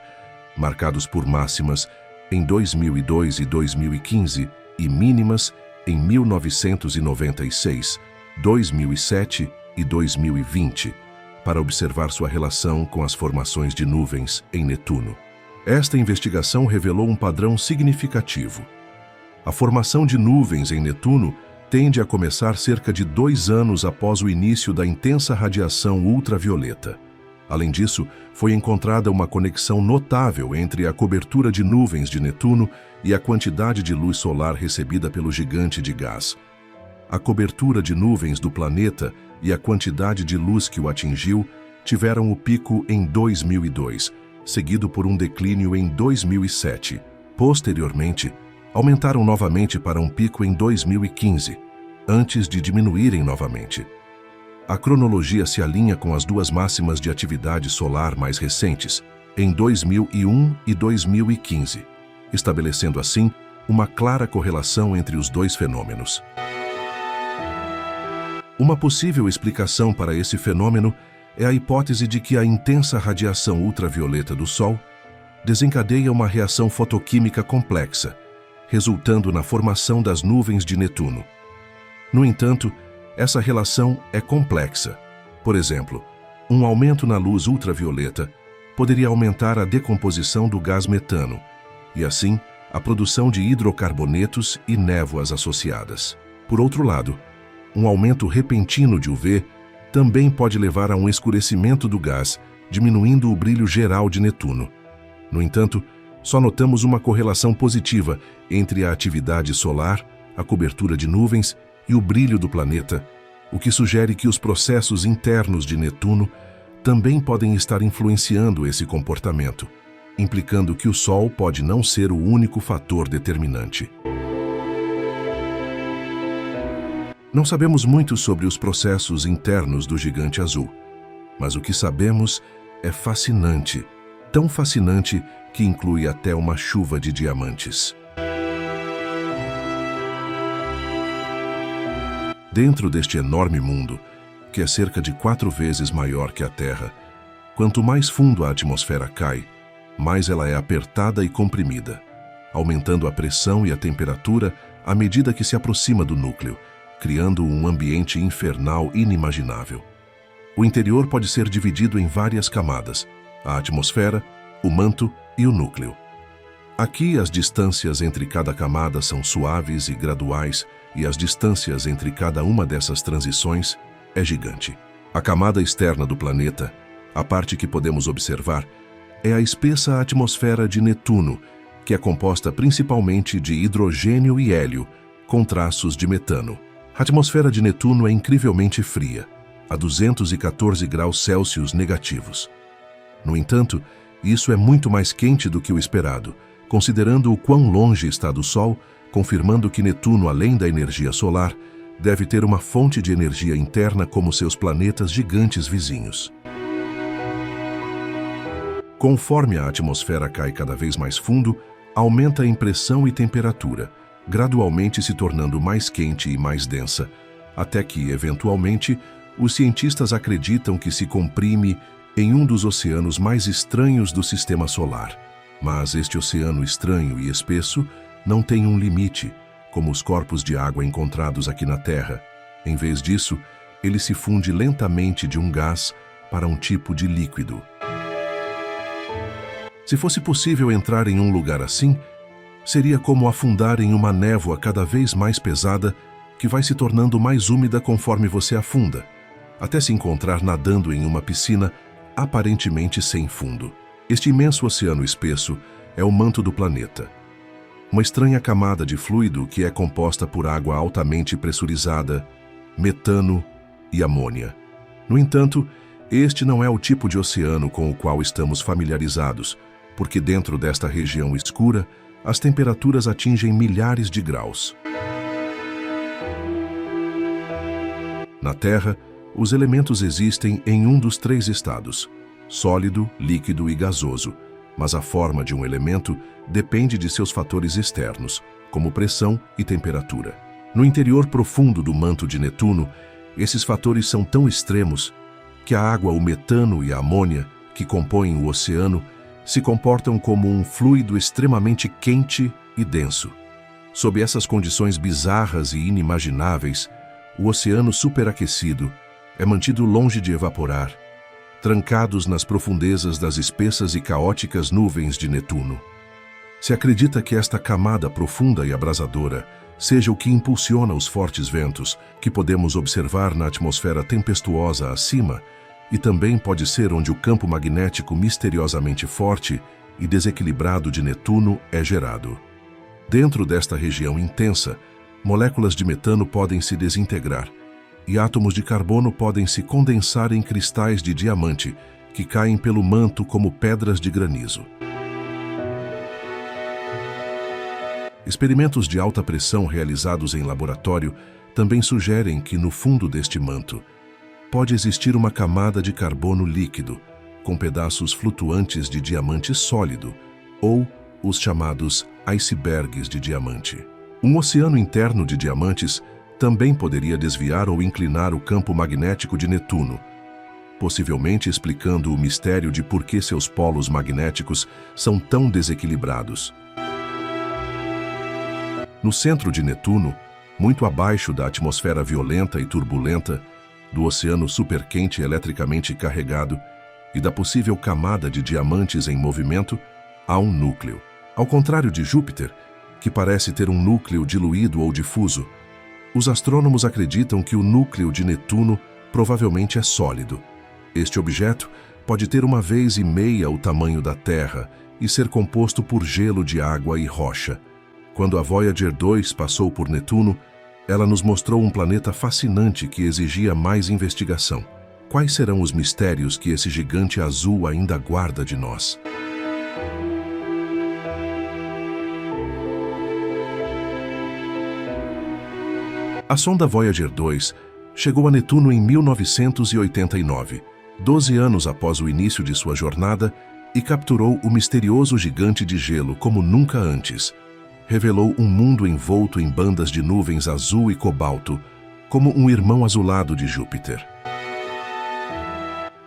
marcados por máximas em 2002 e 2015 e mínimas em 1996, 2007 e 2020, para observar sua relação com as formações de nuvens em Netuno. Esta investigação revelou um padrão significativo. A formação de nuvens em Netuno tende a começar cerca de 2 anos após o início da intensa radiação ultravioleta. Além disso, foi encontrada uma conexão notável entre a cobertura de nuvens de Netuno e a quantidade de luz solar recebida pelo gigante de gás. A cobertura de nuvens do planeta e a quantidade de luz que o atingiu tiveram o pico em 2002, seguido por um declínio em 2007. Posteriormente, aumentaram novamente para um pico em 2015, antes de diminuírem novamente. A cronologia se alinha com as 2 máximas de atividade solar mais recentes, em 2001 e 2015, estabelecendo assim uma clara correlação entre os 2 fenômenos. Uma possível explicação para esse fenômeno é a hipótese de que a intensa radiação ultravioleta do Sol desencadeia uma reação fotoquímica complexa, resultando na formação das nuvens de Netuno. No entanto, essa relação é complexa. Por exemplo, um aumento na luz ultravioleta poderia aumentar a decomposição do gás metano e, assim, a produção de hidrocarbonetos e névoas associadas. Por outro lado, um aumento repentino de UV também pode levar a um escurecimento do gás, diminuindo o brilho geral de Netuno. No entanto, só notamos uma correlação positiva entre a atividade solar, a cobertura de nuvens e o brilho do planeta, o que sugere que os processos internos de Netuno também podem estar influenciando esse comportamento, implicando que o Sol pode não ser o único fator determinante. Não sabemos muito sobre os processos internos do gigante azul, mas o que sabemos é fascinante, tão fascinante que inclui até uma chuva de diamantes. Dentro deste enorme mundo, que é cerca de 4 vezes maior que a Terra, quanto mais fundo a atmosfera cai, mais ela é apertada e comprimida, aumentando a pressão e a temperatura à medida que se aproxima do núcleo, criando um ambiente infernal inimaginável. O interior pode ser dividido em várias camadas: a atmosfera, o manto e o núcleo. Aqui, as distâncias entre cada camada são suaves e graduais, e as distâncias entre cada uma dessas transições é gigante. A camada externa do planeta, a parte que podemos observar, é a espessa atmosfera de Netuno, que é composta principalmente de hidrogênio e hélio, com traços de metano. A atmosfera de Netuno é incrivelmente fria, a 214 graus Celsius negativos. No entanto, isso é muito mais quente do que o esperado, considerando o quão longe está do Sol, confirmando que Netuno, além da energia solar, deve ter uma fonte de energia interna como seus planetas gigantes vizinhos. Conforme a atmosfera cai cada vez mais fundo, aumenta em pressão e temperatura, gradualmente se tornando mais quente e mais densa, até que, eventualmente, os cientistas acreditam que se comprime em um dos oceanos mais estranhos do Sistema Solar. Mas este oceano estranho e espesso não tem um limite, como os corpos de água encontrados aqui na Terra. Em vez disso, ele se funde lentamente de um gás para um tipo de líquido. Se fosse possível entrar em um lugar assim, seria como afundar em uma névoa cada vez mais pesada que vai se tornando mais úmida conforme você afunda, até se encontrar nadando em uma piscina aparentemente sem fundo. Este imenso oceano espesso é o manto do planeta. Uma estranha camada de fluido que é composta por água altamente pressurizada, metano e amônia. No entanto, este não é o tipo de oceano com o qual estamos familiarizados, porque dentro desta região escura, as temperaturas atingem milhares de graus. Na Terra, os elementos existem em um dos 3 estados, sólido, líquido e gasoso, mas a forma de um elemento depende de seus fatores externos, como pressão e temperatura. No interior profundo do manto de Netuno, esses fatores são tão extremos que a água, o metano e a amônia, que compõem o oceano, se comportam como um fluido extremamente quente e denso. Sob essas condições bizarras e inimagináveis, o oceano superaquecido é mantido longe de evaporar, trancados nas profundezas das espessas e caóticas nuvens de Netuno. Se acredita que esta camada profunda e abrasadora seja o que impulsiona os fortes ventos que podemos observar na atmosfera tempestuosa acima, e também pode ser onde o campo magnético misteriosamente forte e desequilibrado de Netuno é gerado. Dentro desta região intensa, moléculas de metano podem se desintegrar e átomos de carbono podem se condensar em cristais de diamante que caem pelo manto como pedras de granizo. Experimentos de alta pressão realizados em laboratório também sugerem que no fundo deste manto pode existir uma camada de carbono líquido, com pedaços flutuantes de diamante sólido, ou os chamados icebergs de diamante. Um oceano interno de diamantes também poderia desviar ou inclinar o campo magnético de Netuno, possivelmente explicando o mistério de por que seus polos magnéticos são tão desequilibrados. No centro de Netuno, muito abaixo da atmosfera violenta e turbulenta, do oceano superquente eletricamente carregado e da possível camada de diamantes em movimento, há um núcleo. Ao contrário de Júpiter, que parece ter um núcleo diluído ou difuso, os astrônomos acreditam que o núcleo de Netuno provavelmente é sólido. Este objeto pode ter 1,5 vezes o tamanho da Terra e ser composto por gelo de água e rocha. Quando a Voyager 2 passou por Netuno, ela nos mostrou um planeta fascinante que exigia mais investigação. Quais serão os mistérios que esse gigante azul ainda guarda de nós? A sonda Voyager 2 chegou a Netuno em 1989, 12 anos após o início de sua jornada, e capturou o misterioso gigante de gelo como nunca antes. Revelou um mundo envolto em bandas de nuvens azul e cobalto, como um irmão azulado de Júpiter.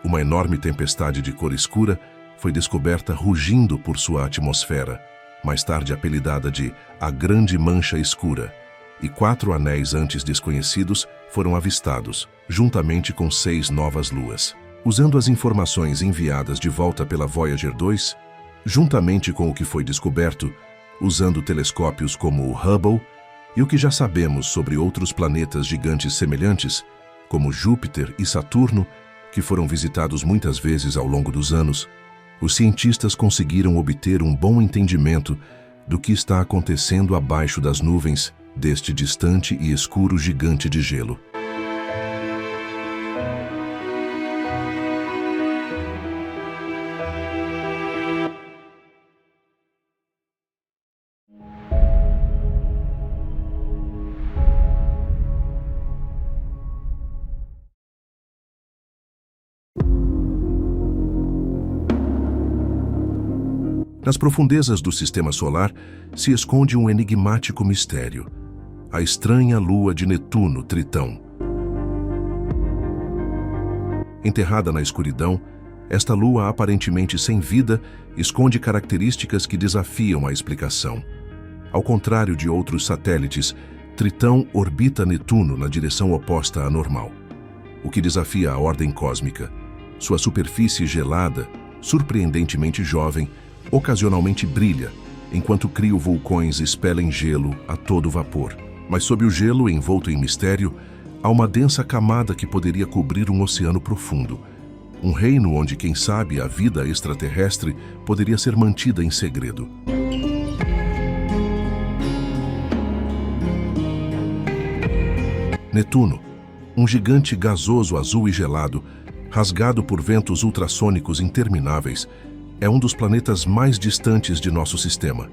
Uma enorme tempestade de cor escura foi descoberta rugindo por sua atmosfera, mais tarde apelidada de a Grande Mancha Escura, e 4 anéis antes desconhecidos foram avistados, juntamente com 6 novas luas. Usando as informações enviadas de volta pela Voyager 2, juntamente com o que foi descoberto, usando telescópios como o Hubble e o que já sabemos sobre outros planetas gigantes semelhantes, como Júpiter e Saturno, que foram visitados muitas vezes ao longo dos anos, os cientistas conseguiram obter um bom entendimento do que está acontecendo abaixo das nuvens deste distante e escuro gigante de gelo. Nas profundezas do Sistema Solar se esconde um enigmático mistério: a estranha lua de Netuno, Tritão. Enterrada na escuridão, esta lua aparentemente sem vida esconde características que desafiam a explicação. Ao contrário de outros satélites, Tritão orbita Netuno na direção oposta à normal, o que desafia a ordem cósmica. Sua superfície gelada, surpreendentemente jovem, ocasionalmente brilha, enquanto criovulcões expelem gelo a todo vapor. Mas sob o gelo, envolto em mistério, há uma densa camada que poderia cobrir um oceano profundo. um reino onde, quem sabe, a vida extraterrestre poderia ser mantida em segredo. Netuno, um gigante gasoso azul e gelado, rasgado por ventos ultrassônicos intermináveis, é um dos planetas mais distantes de nosso sistema.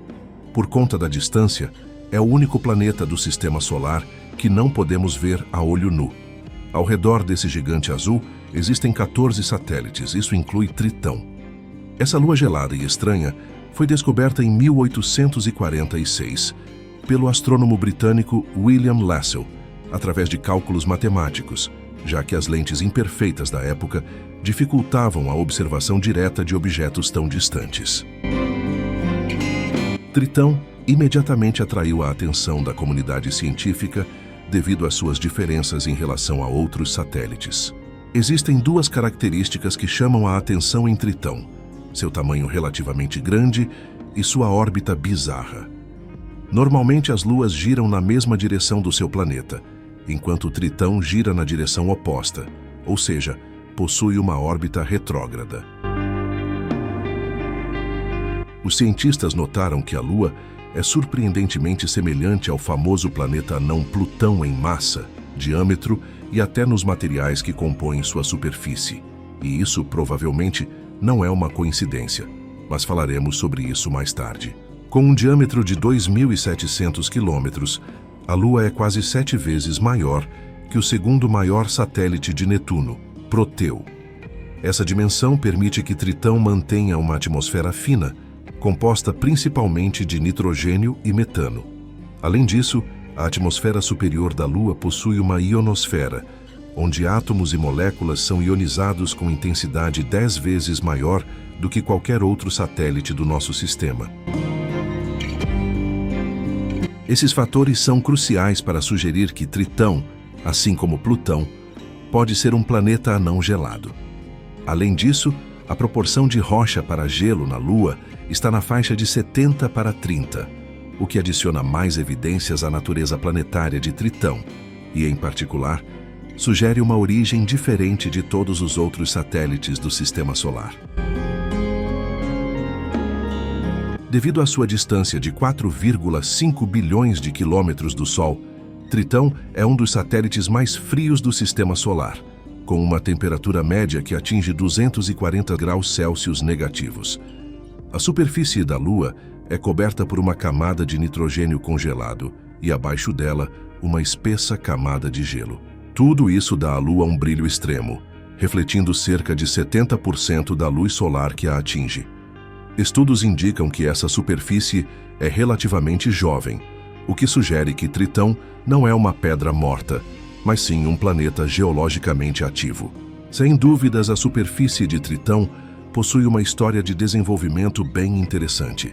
Por conta da distância, é o único planeta do sistema solar que não podemos ver a olho nu. Ao redor desse gigante azul, existem 14 satélites, isso inclui Tritão. Essa lua gelada e estranha foi descoberta em 1846 pelo astrônomo britânico William Lassell, através de cálculos matemáticos, já que as lentes imperfeitas da época dificultavam a observação direta de objetos tão distantes. Tritão imediatamente atraiu a atenção da comunidade científica devido às suas diferenças em relação a outros satélites. Existem duas características que chamam a atenção em Tritão: seu tamanho relativamente grande e sua órbita bizarra. Normalmente as luas giram na mesma direção do seu planeta, enquanto Tritão gira na direção oposta, ou seja, possui uma órbita retrógrada. Os cientistas notaram que a Lua é surpreendentemente semelhante ao famoso planeta anão Plutão em massa, diâmetro e até nos materiais que compõem sua superfície. E isso provavelmente não é uma coincidência, mas falaremos sobre isso mais tarde. Com um diâmetro de 2.700 quilômetros, a Lua é quase 7 vezes maior que o segundo maior satélite de Netuno, Proteu. Essa dimensão permite que Tritão mantenha uma atmosfera fina, composta principalmente de nitrogênio e metano. Além disso, a atmosfera superior da Lua possui uma ionosfera, onde átomos e moléculas são ionizados com intensidade 10 vezes maior do que qualquer outro satélite do nosso sistema. Esses fatores são cruciais para sugerir que Tritão, assim como Plutão, pode ser um planeta anão gelado. Além disso, a proporção de rocha para gelo na Lua está na faixa de 70 para 30, o que adiciona mais evidências à natureza planetária de Tritão e, em particular, sugere uma origem diferente de todos os outros satélites do Sistema Solar. Devido à sua distância de 4,5 bilhões de quilômetros do Sol, Tritão é um dos satélites mais frios do Sistema Solar, com uma temperatura média que atinge 240 graus Celsius negativos. A superfície da Lua é coberta por uma camada de nitrogênio congelado e, abaixo dela, uma espessa camada de gelo. Tudo isso dá à Lua um brilho extremo, refletindo cerca de 70% da luz solar que a atinge. Estudos indicam que essa superfície é relativamente jovem, o que sugere que Tritão não é uma pedra morta, mas sim um planeta geologicamente ativo. Sem dúvidas, a superfície de Tritão possui uma história de desenvolvimento bem interessante.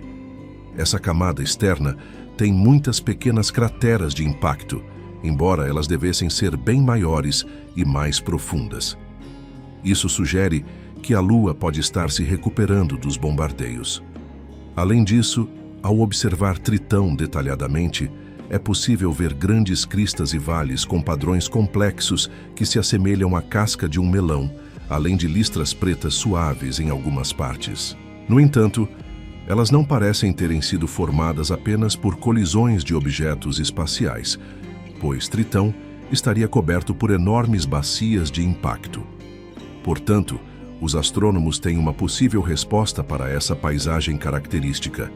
Essa camada externa tem muitas pequenas crateras de impacto, embora elas devessem ser bem maiores e mais profundas. Isso sugere que a Lua pode estar se recuperando dos bombardeios. Além disso, ao observar Tritão detalhadamente, é possível ver grandes cristas e vales com padrões complexos que se assemelham à casca de um melão, além de listras pretas suaves em algumas partes. No entanto, elas não parecem terem sido formadas apenas por colisões de objetos espaciais, pois Tritão estaria coberto por enormes bacias de impacto. Portanto, os astrônomos têm uma possível resposta para essa paisagem característica.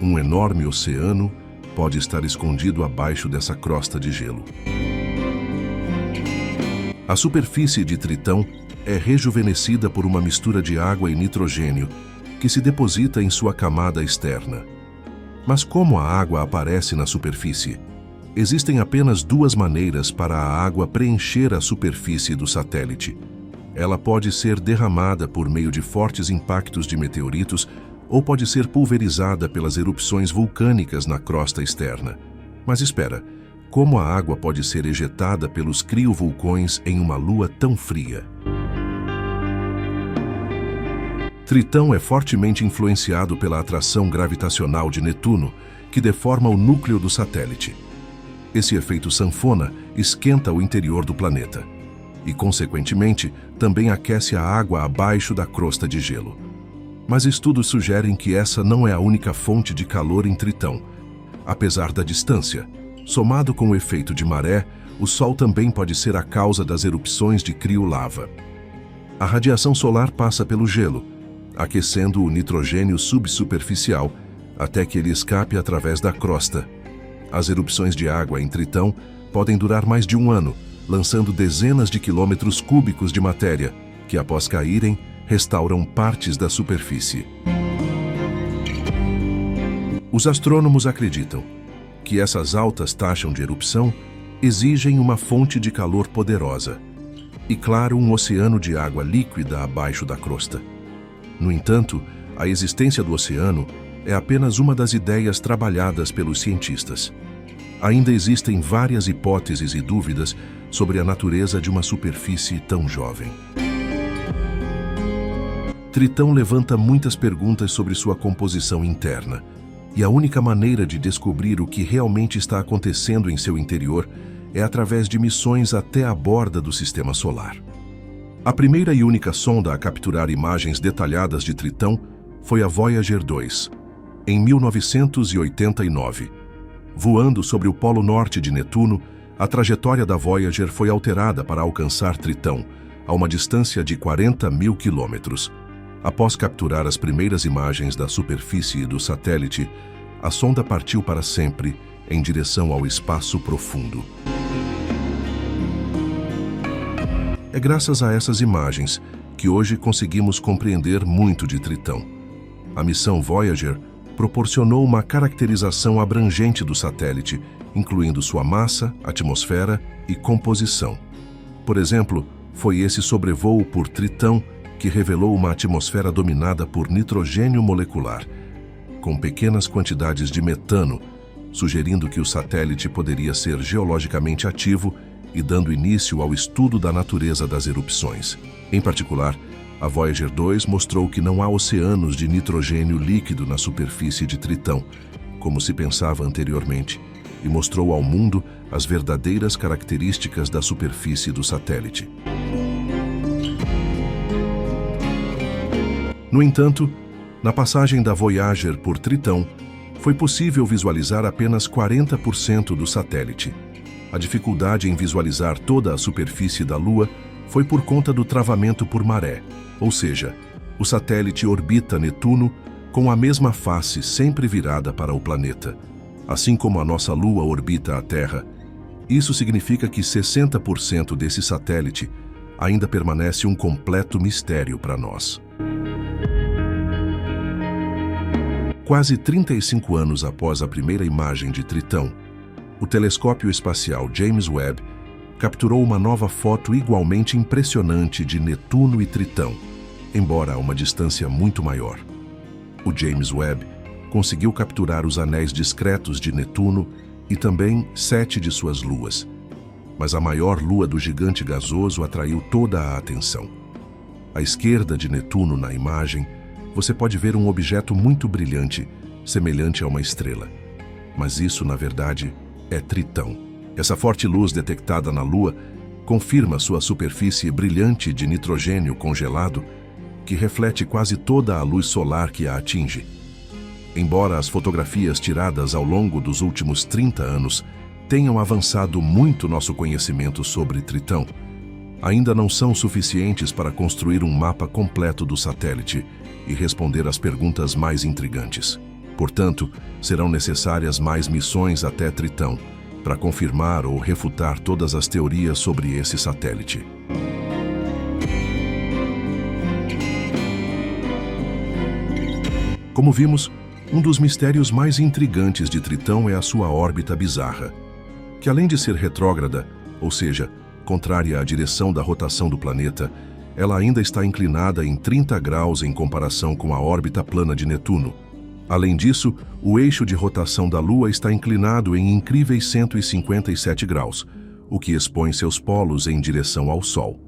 Um enorme oceano pode estar escondido abaixo dessa crosta de gelo. A superfície de Tritão é rejuvenescida por uma mistura de água e nitrogênio que se deposita em sua camada externa. Mas como a água aparece na superfície? Existem apenas duas maneiras para a água preencher a superfície do satélite. Ela pode ser derramada por meio de fortes impactos de meteoritos ou pode ser pulverizada pelas erupções vulcânicas na crosta externa. Mas espera, como a água pode ser ejetada pelos criovulcões em uma lua tão fria? Tritão é fortemente influenciado pela atração gravitacional de Netuno, que deforma o núcleo do satélite. Esse efeito sanfona esquenta o interior do planeta. e, consequentemente, também aquece a água abaixo da crosta de gelo. Mas estudos sugerem que essa não é a única fonte de calor em Tritão. Apesar da distância, somado com o efeito de maré, o Sol também pode ser a causa das erupções de criolava. A radiação solar passa pelo gelo, aquecendo o nitrogênio subsuperficial até que ele escape através da crosta. As erupções de água em Tritão podem durar mais de um ano, lançando dezenas de quilômetros cúbicos de matéria, que após caírem, restauram partes da superfície. Os astrônomos acreditam que essas altas taxas de erupção exigem uma fonte de calor poderosa e, claro, um oceano de água líquida abaixo da crosta. No entanto, a existência do oceano é apenas uma das ideias trabalhadas pelos cientistas. Ainda existem várias hipóteses e dúvidas sobre a natureza de uma superfície tão jovem. Tritão levanta muitas perguntas sobre sua composição interna, e a única maneira de descobrir o que realmente está acontecendo em seu interior é através de missões até a borda do Sistema Solar. A primeira e única sonda a capturar imagens detalhadas de Tritão foi a Voyager 2, em 1989. Voando sobre o polo norte de Netuno, a trajetória da Voyager foi alterada para alcançar Tritão, a uma distância de 40 mil quilômetros. Após capturar as primeiras imagens da superfície do satélite, a sonda partiu para sempre em direção ao espaço profundo. É graças a essas imagens que hoje conseguimos compreender muito de Tritão. A missão Voyager proporcionou uma caracterização abrangente do satélite, incluindo sua massa, atmosfera e composição. Por exemplo, foi esse sobrevoo por Tritão que revelou uma atmosfera dominada por nitrogênio molecular, com pequenas quantidades de metano, sugerindo que o satélite poderia ser geologicamente ativo e dando início ao estudo da natureza das erupções. Em particular, a Voyager 2 mostrou que não há oceanos de nitrogênio líquido na superfície de Tritão, como se pensava anteriormente, e mostrou ao mundo as verdadeiras características da superfície do satélite. No entanto, na passagem da Voyager por Tritão, foi possível visualizar apenas 40% do satélite. A dificuldade em visualizar toda a superfície da Lua foi por conta do travamento por maré, ou seja, o satélite orbita Netuno com a mesma face sempre virada para o planeta, assim como a nossa Lua orbita a Terra. Isso significa que 60% desse satélite ainda permanece um completo mistério para nós. Quase 35 anos após a primeira imagem de Tritão, o telescópio espacial James Webb capturou uma nova foto igualmente impressionante de Netuno e Tritão, embora a uma distância muito maior. O James Webb conseguiu capturar os anéis discretos de Netuno e também 7 de suas luas, mas a maior lua do gigante gasoso atraiu toda a atenção. À esquerda de Netuno na imagem, você pode ver um objeto muito brilhante, semelhante a uma estrela. Mas isso, na verdade, é Tritão. Essa forte luz detectada na Lua confirma sua superfície brilhante de nitrogênio congelado, que reflete quase toda a luz solar que a atinge. Embora as fotografias tiradas ao longo dos últimos 30 anos tenham avançado muito nosso conhecimento sobre Tritão, ainda não são suficientes para construir um mapa completo do satélite e responder às perguntas mais intrigantes. Portanto, serão necessárias mais missões até Tritão para confirmar ou refutar todas as teorias sobre esse satélite. Como vimos, um dos mistérios mais intrigantes de Tritão é a sua órbita bizarra, que além de ser retrógrada, ou seja, contrária à direção da rotação do planeta, ela ainda está inclinada em 30 graus em comparação com a órbita plana de Netuno. Além disso, o eixo de rotação da Lua está inclinado em incríveis 157 graus, o que expõe seus polos em direção ao Sol.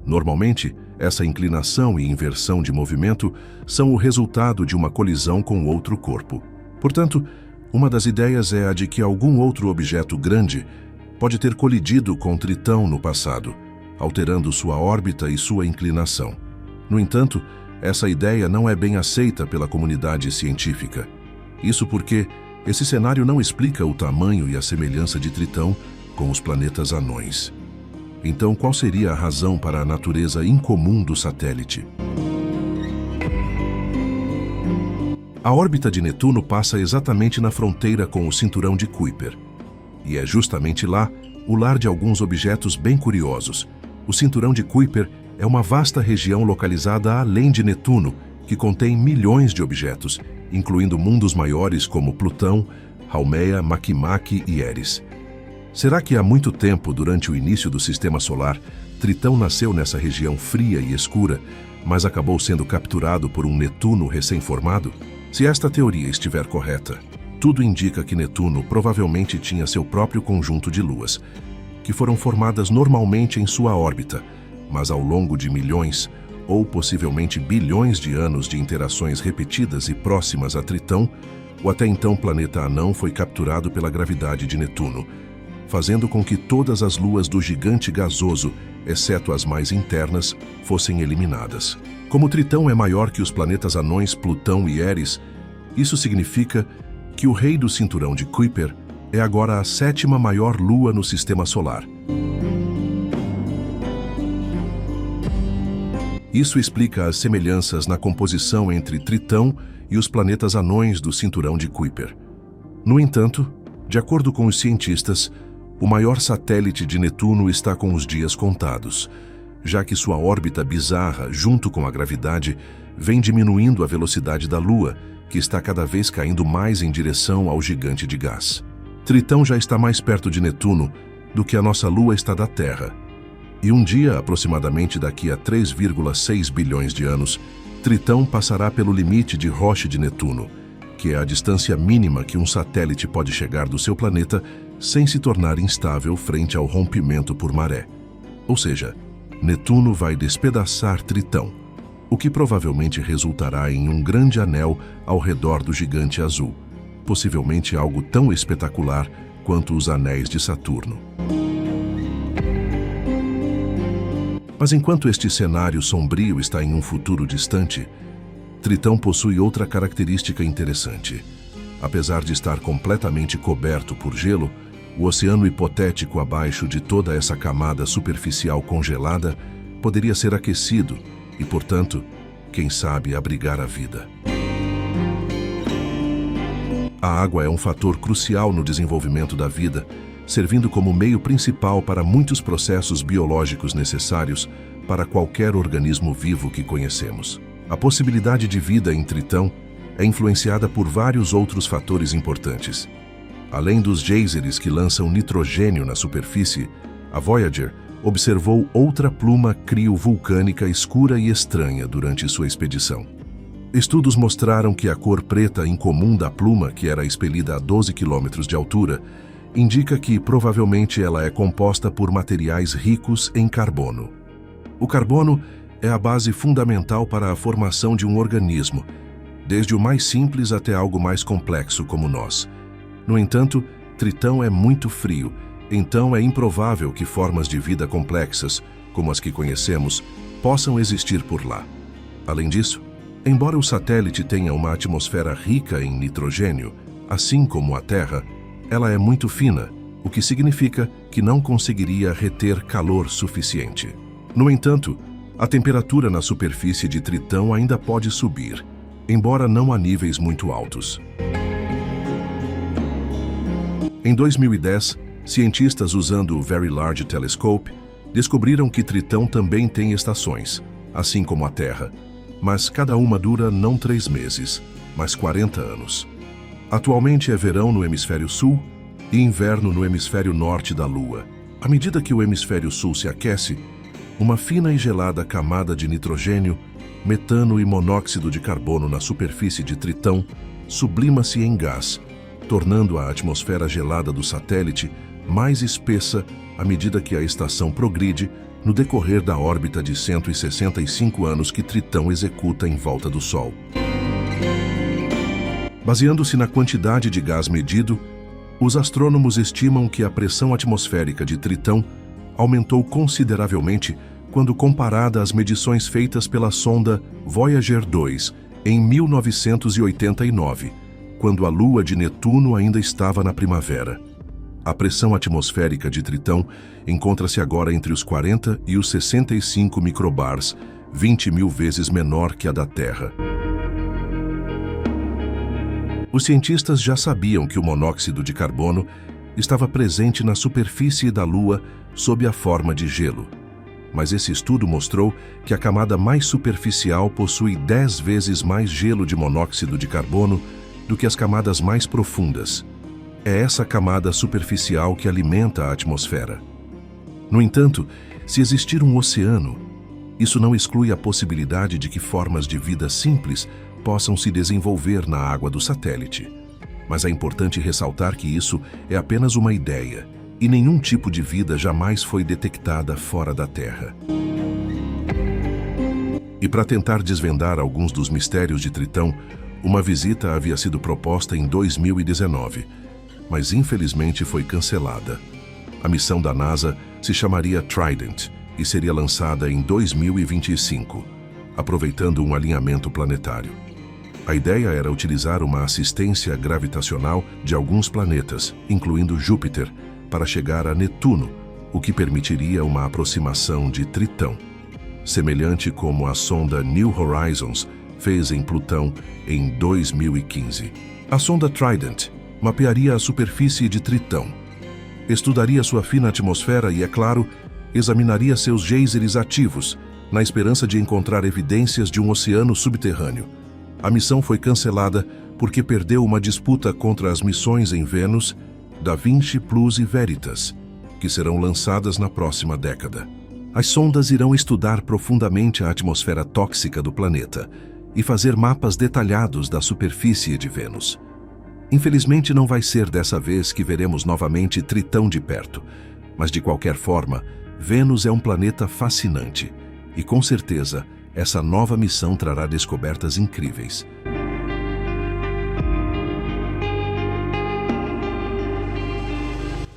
Normalmente, essa inclinação e inversão de movimento são o resultado de uma colisão com outro corpo. Portanto, uma das ideias é a de que algum outro objeto grande pode ter colidido com Tritão no passado, alterando sua órbita e sua inclinação. No entanto, essa ideia não é bem aceita pela comunidade científica. Isso porque esse cenário não explica o tamanho e a semelhança de Tritão com os planetas anões. Então, qual seria a razão para a natureza incomum do satélite? A órbita de Netuno passa exatamente na fronteira com o cinturão de Kuiper. E é justamente lá o lar de alguns objetos bem curiosos. O cinturão de Kuiper é uma vasta região localizada além de Netuno, que contém milhões de objetos, incluindo mundos maiores como Plutão, Haumea, Makemake e Eris. Será que há muito tempo, durante o início do Sistema Solar, Tritão nasceu nessa região fria e escura, mas acabou sendo capturado por um Netuno recém-formado? Se esta teoria estiver correta, tudo indica que Netuno provavelmente tinha seu próprio conjunto de luas, que foram formadas normalmente em sua órbita, mas ao longo de milhões, ou possivelmente bilhões de anos de interações repetidas e próximas a Tritão, o até então planeta anão foi capturado pela gravidade de Netuno, fazendo com que todas as luas do gigante gasoso, exceto as mais internas, fossem eliminadas. Como Tritão é maior que os planetas anões Plutão e Eris, isso significa que o rei do cinturão de Kuiper é agora a 7ª maior lua no Sistema Solar. Isso explica as semelhanças na composição entre Tritão e os planetas anões do cinturão de Kuiper. No entanto, de acordo com os cientistas, o maior satélite de Netuno está com os dias contados, já que sua órbita bizarra, junto com a gravidade, vem diminuindo a velocidade da Lua, que está cada vez caindo mais em direção ao gigante de gás. Tritão já está mais perto de Netuno do que a nossa Lua está da Terra. E um dia, aproximadamente daqui a 3,6 bilhões de anos, Tritão passará pelo limite de Roche de Netuno, que é a distância mínima que um satélite pode chegar do seu planeta sem se tornar instável frente ao rompimento por maré. Ou seja, Netuno vai despedaçar Tritão, o que provavelmente resultará em um grande anel ao redor do gigante azul, possivelmente algo tão espetacular quanto os anéis de Saturno. Mas enquanto este cenário sombrio está em um futuro distante, Tritão possui outra característica interessante. Apesar de estar completamente coberto por gelo, o oceano hipotético abaixo de toda essa camada superficial congelada poderia ser aquecido e, portanto, quem sabe abrigar a vida. A água é um fator crucial no desenvolvimento da vida, servindo como meio principal para muitos processos biológicos necessários para qualquer organismo vivo que conhecemos. A possibilidade de vida em Tritão é influenciada por vários outros fatores importantes. Além dos geysers que lançam nitrogênio na superfície, a Voyager observou outra pluma crio-vulcânica escura e estranha durante sua expedição. Estudos mostraram que a cor preta incomum da pluma, que era expelida a 12 km de altura, indica que provavelmente ela é composta por materiais ricos em carbono. O carbono é a base fundamental para a formação de um organismo, desde o mais simples até algo mais complexo como nós. No entanto, Tritão é muito frio, então é improvável que formas de vida complexas, como as que conhecemos, possam existir por lá. Além disso, embora o satélite tenha uma atmosfera rica em nitrogênio, assim como a Terra, ela é muito fina, o que significa que não conseguiria reter calor suficiente. No entanto, a temperatura na superfície de Tritão ainda pode subir, embora não a níveis muito altos. Em 2010, cientistas usando o Very Large Telescope descobriram que Tritão também tem estações, assim como a Terra, mas cada uma dura não 3 meses, mas 40 anos. Atualmente é verão no hemisfério sul e inverno no hemisfério norte da Lua. À medida que o hemisfério sul se aquece, uma fina e gelada camada de nitrogênio, metano e monóxido de carbono na superfície de Tritão sublima-se em gás, tornando a atmosfera gelada do satélite mais espessa à medida que a estação progride no decorrer da órbita de 165 anos que Tritão executa em volta do Sol. Baseando-se na quantidade de gás medido, os astrônomos estimam que a pressão atmosférica de Tritão aumentou consideravelmente quando comparada às medições feitas pela sonda Voyager 2 em 1989, quando a Lua de Netuno ainda estava na primavera. A pressão atmosférica de Tritão encontra-se agora entre os 40 e os 65 microbars, 20.000 vezes menor que a da Terra. Os cientistas já sabiam que o monóxido de carbono estava presente na superfície da Lua sob a forma de gelo. Mas esse estudo mostrou que a camada mais superficial possui 10 vezes mais gelo de monóxido de carbono do que as camadas mais profundas. É essa camada superficial que alimenta a atmosfera. No entanto, se existir um oceano, isso não exclui a possibilidade de que formas de vida simples possam se desenvolver na água do satélite. Mas é importante ressaltar que isso é apenas uma ideia, e nenhum tipo de vida jamais foi detectada fora da Terra. E para tentar desvendar alguns dos mistérios de Tritão, uma visita havia sido proposta em 2019, mas infelizmente foi cancelada. A missão da NASA se chamaria Trident e seria lançada em 2025, aproveitando um alinhamento planetário. A ideia era utilizar uma assistência gravitacional de alguns planetas, incluindo Júpiter, para chegar a Netuno, o que permitiria uma aproximação de Tritão, semelhante como a sonda New Horizons fez em Plutão em 2015. A sonda Trident mapearia a superfície de Tritão, estudaria sua fina atmosfera e, é claro, examinaria seus geysers ativos, na esperança de encontrar evidências de um oceano subterrâneo. A missão foi cancelada porque perdeu uma disputa contra as missões em Vênus, Da Vinci Plus e Veritas, que serão lançadas na próxima década. As sondas irão estudar profundamente a atmosfera tóxica do planeta e fazer mapas detalhados da superfície de Vênus. Infelizmente, não vai ser dessa vez que veremos novamente Tritão de perto, mas de qualquer forma, Vênus é um planeta fascinante e, com certeza, essa nova missão trará descobertas incríveis.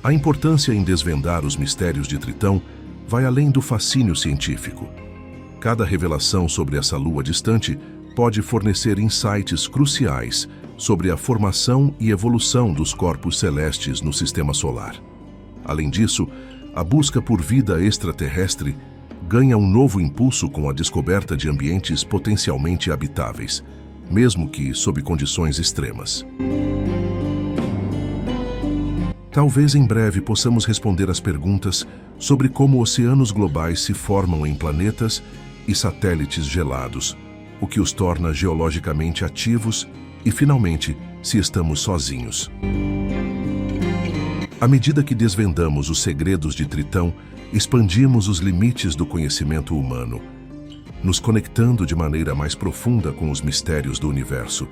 A importância em desvendar os mistérios de Tritão vai além do fascínio científico. Cada revelação sobre essa lua distante pode fornecer insights cruciais sobre a formação e evolução dos corpos celestes no sistema solar. Além disso, a busca por vida extraterrestre ganha um novo impulso com a descoberta de ambientes potencialmente habitáveis, mesmo que sob condições extremas. Talvez em breve possamos responder às perguntas sobre como oceanos globais se formam em planetas e satélites gelados, o que os torna geologicamente ativos e, finalmente, se estamos sozinhos. À medida que desvendamos os segredos de Tritão, expandimos os limites do conhecimento humano, nos conectando de maneira mais profunda com os mistérios do universo.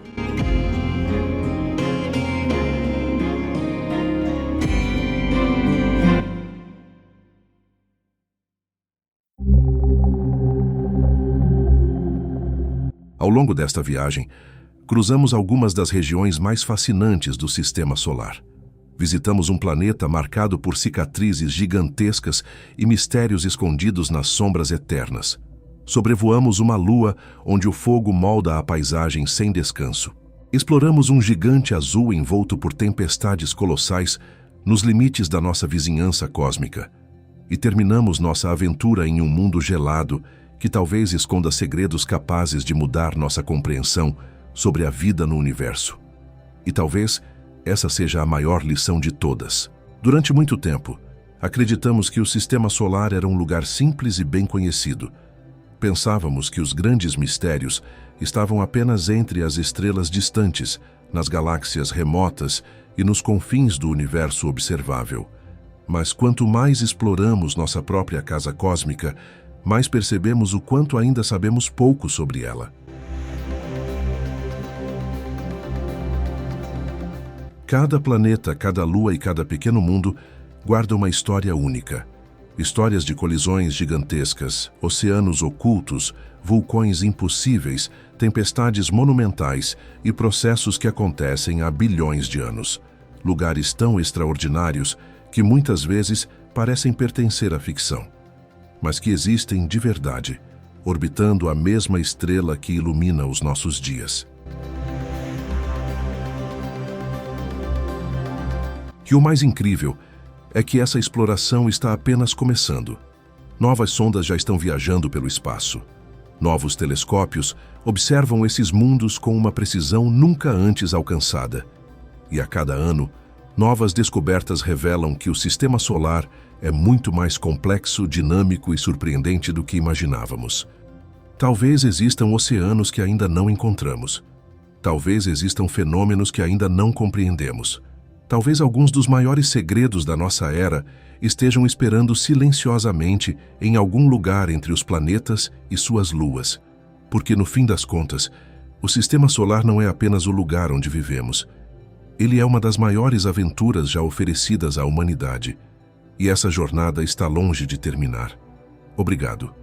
Ao longo desta viagem, cruzamos algumas das regiões mais fascinantes do Sistema Solar. Visitamos um planeta marcado por cicatrizes gigantescas e mistérios escondidos nas sombras eternas. Sobrevoamos uma lua onde o fogo molda a paisagem sem descanso. Exploramos um gigante azul envolto por tempestades colossais nos limites da nossa vizinhança cósmica. E terminamos nossa aventura em um mundo gelado que talvez esconda segredos capazes de mudar nossa compreensão sobre a vida no universo. E talvez essa seja a maior lição de todas. Durante muito tempo, acreditamos que o Sistema Solar era um lugar simples e bem conhecido. Pensávamos que os grandes mistérios estavam apenas entre as estrelas distantes, nas galáxias remotas e nos confins do universo observável. Mas quanto mais exploramos nossa própria casa cósmica, mais percebemos o quanto ainda sabemos pouco sobre ela. Cada planeta, cada lua e cada pequeno mundo guarda uma história única. Histórias de colisões gigantescas, oceanos ocultos, vulcões impossíveis, tempestades monumentais e processos que acontecem há bilhões de anos. Lugares tão extraordinários que muitas vezes parecem pertencer à ficção, mas que existem de verdade, orbitando a mesma estrela que ilumina os nossos dias. E o mais incrível é que essa exploração está apenas começando. Novas sondas já estão viajando pelo espaço. Novos telescópios observam esses mundos com uma precisão nunca antes alcançada. E a cada ano, novas descobertas revelam que o sistema solar é muito mais complexo, dinâmico e surpreendente do que imaginávamos. Talvez existam oceanos que ainda não encontramos. Talvez existam fenômenos que ainda não compreendemos. Talvez alguns dos maiores segredos da nossa era estejam esperando silenciosamente em algum lugar entre os planetas e suas luas. Porque, no fim das contas, o sistema solar não é apenas o lugar onde vivemos. Ele é uma das maiores aventuras já oferecidas à humanidade. E essa jornada está longe de terminar. Obrigado.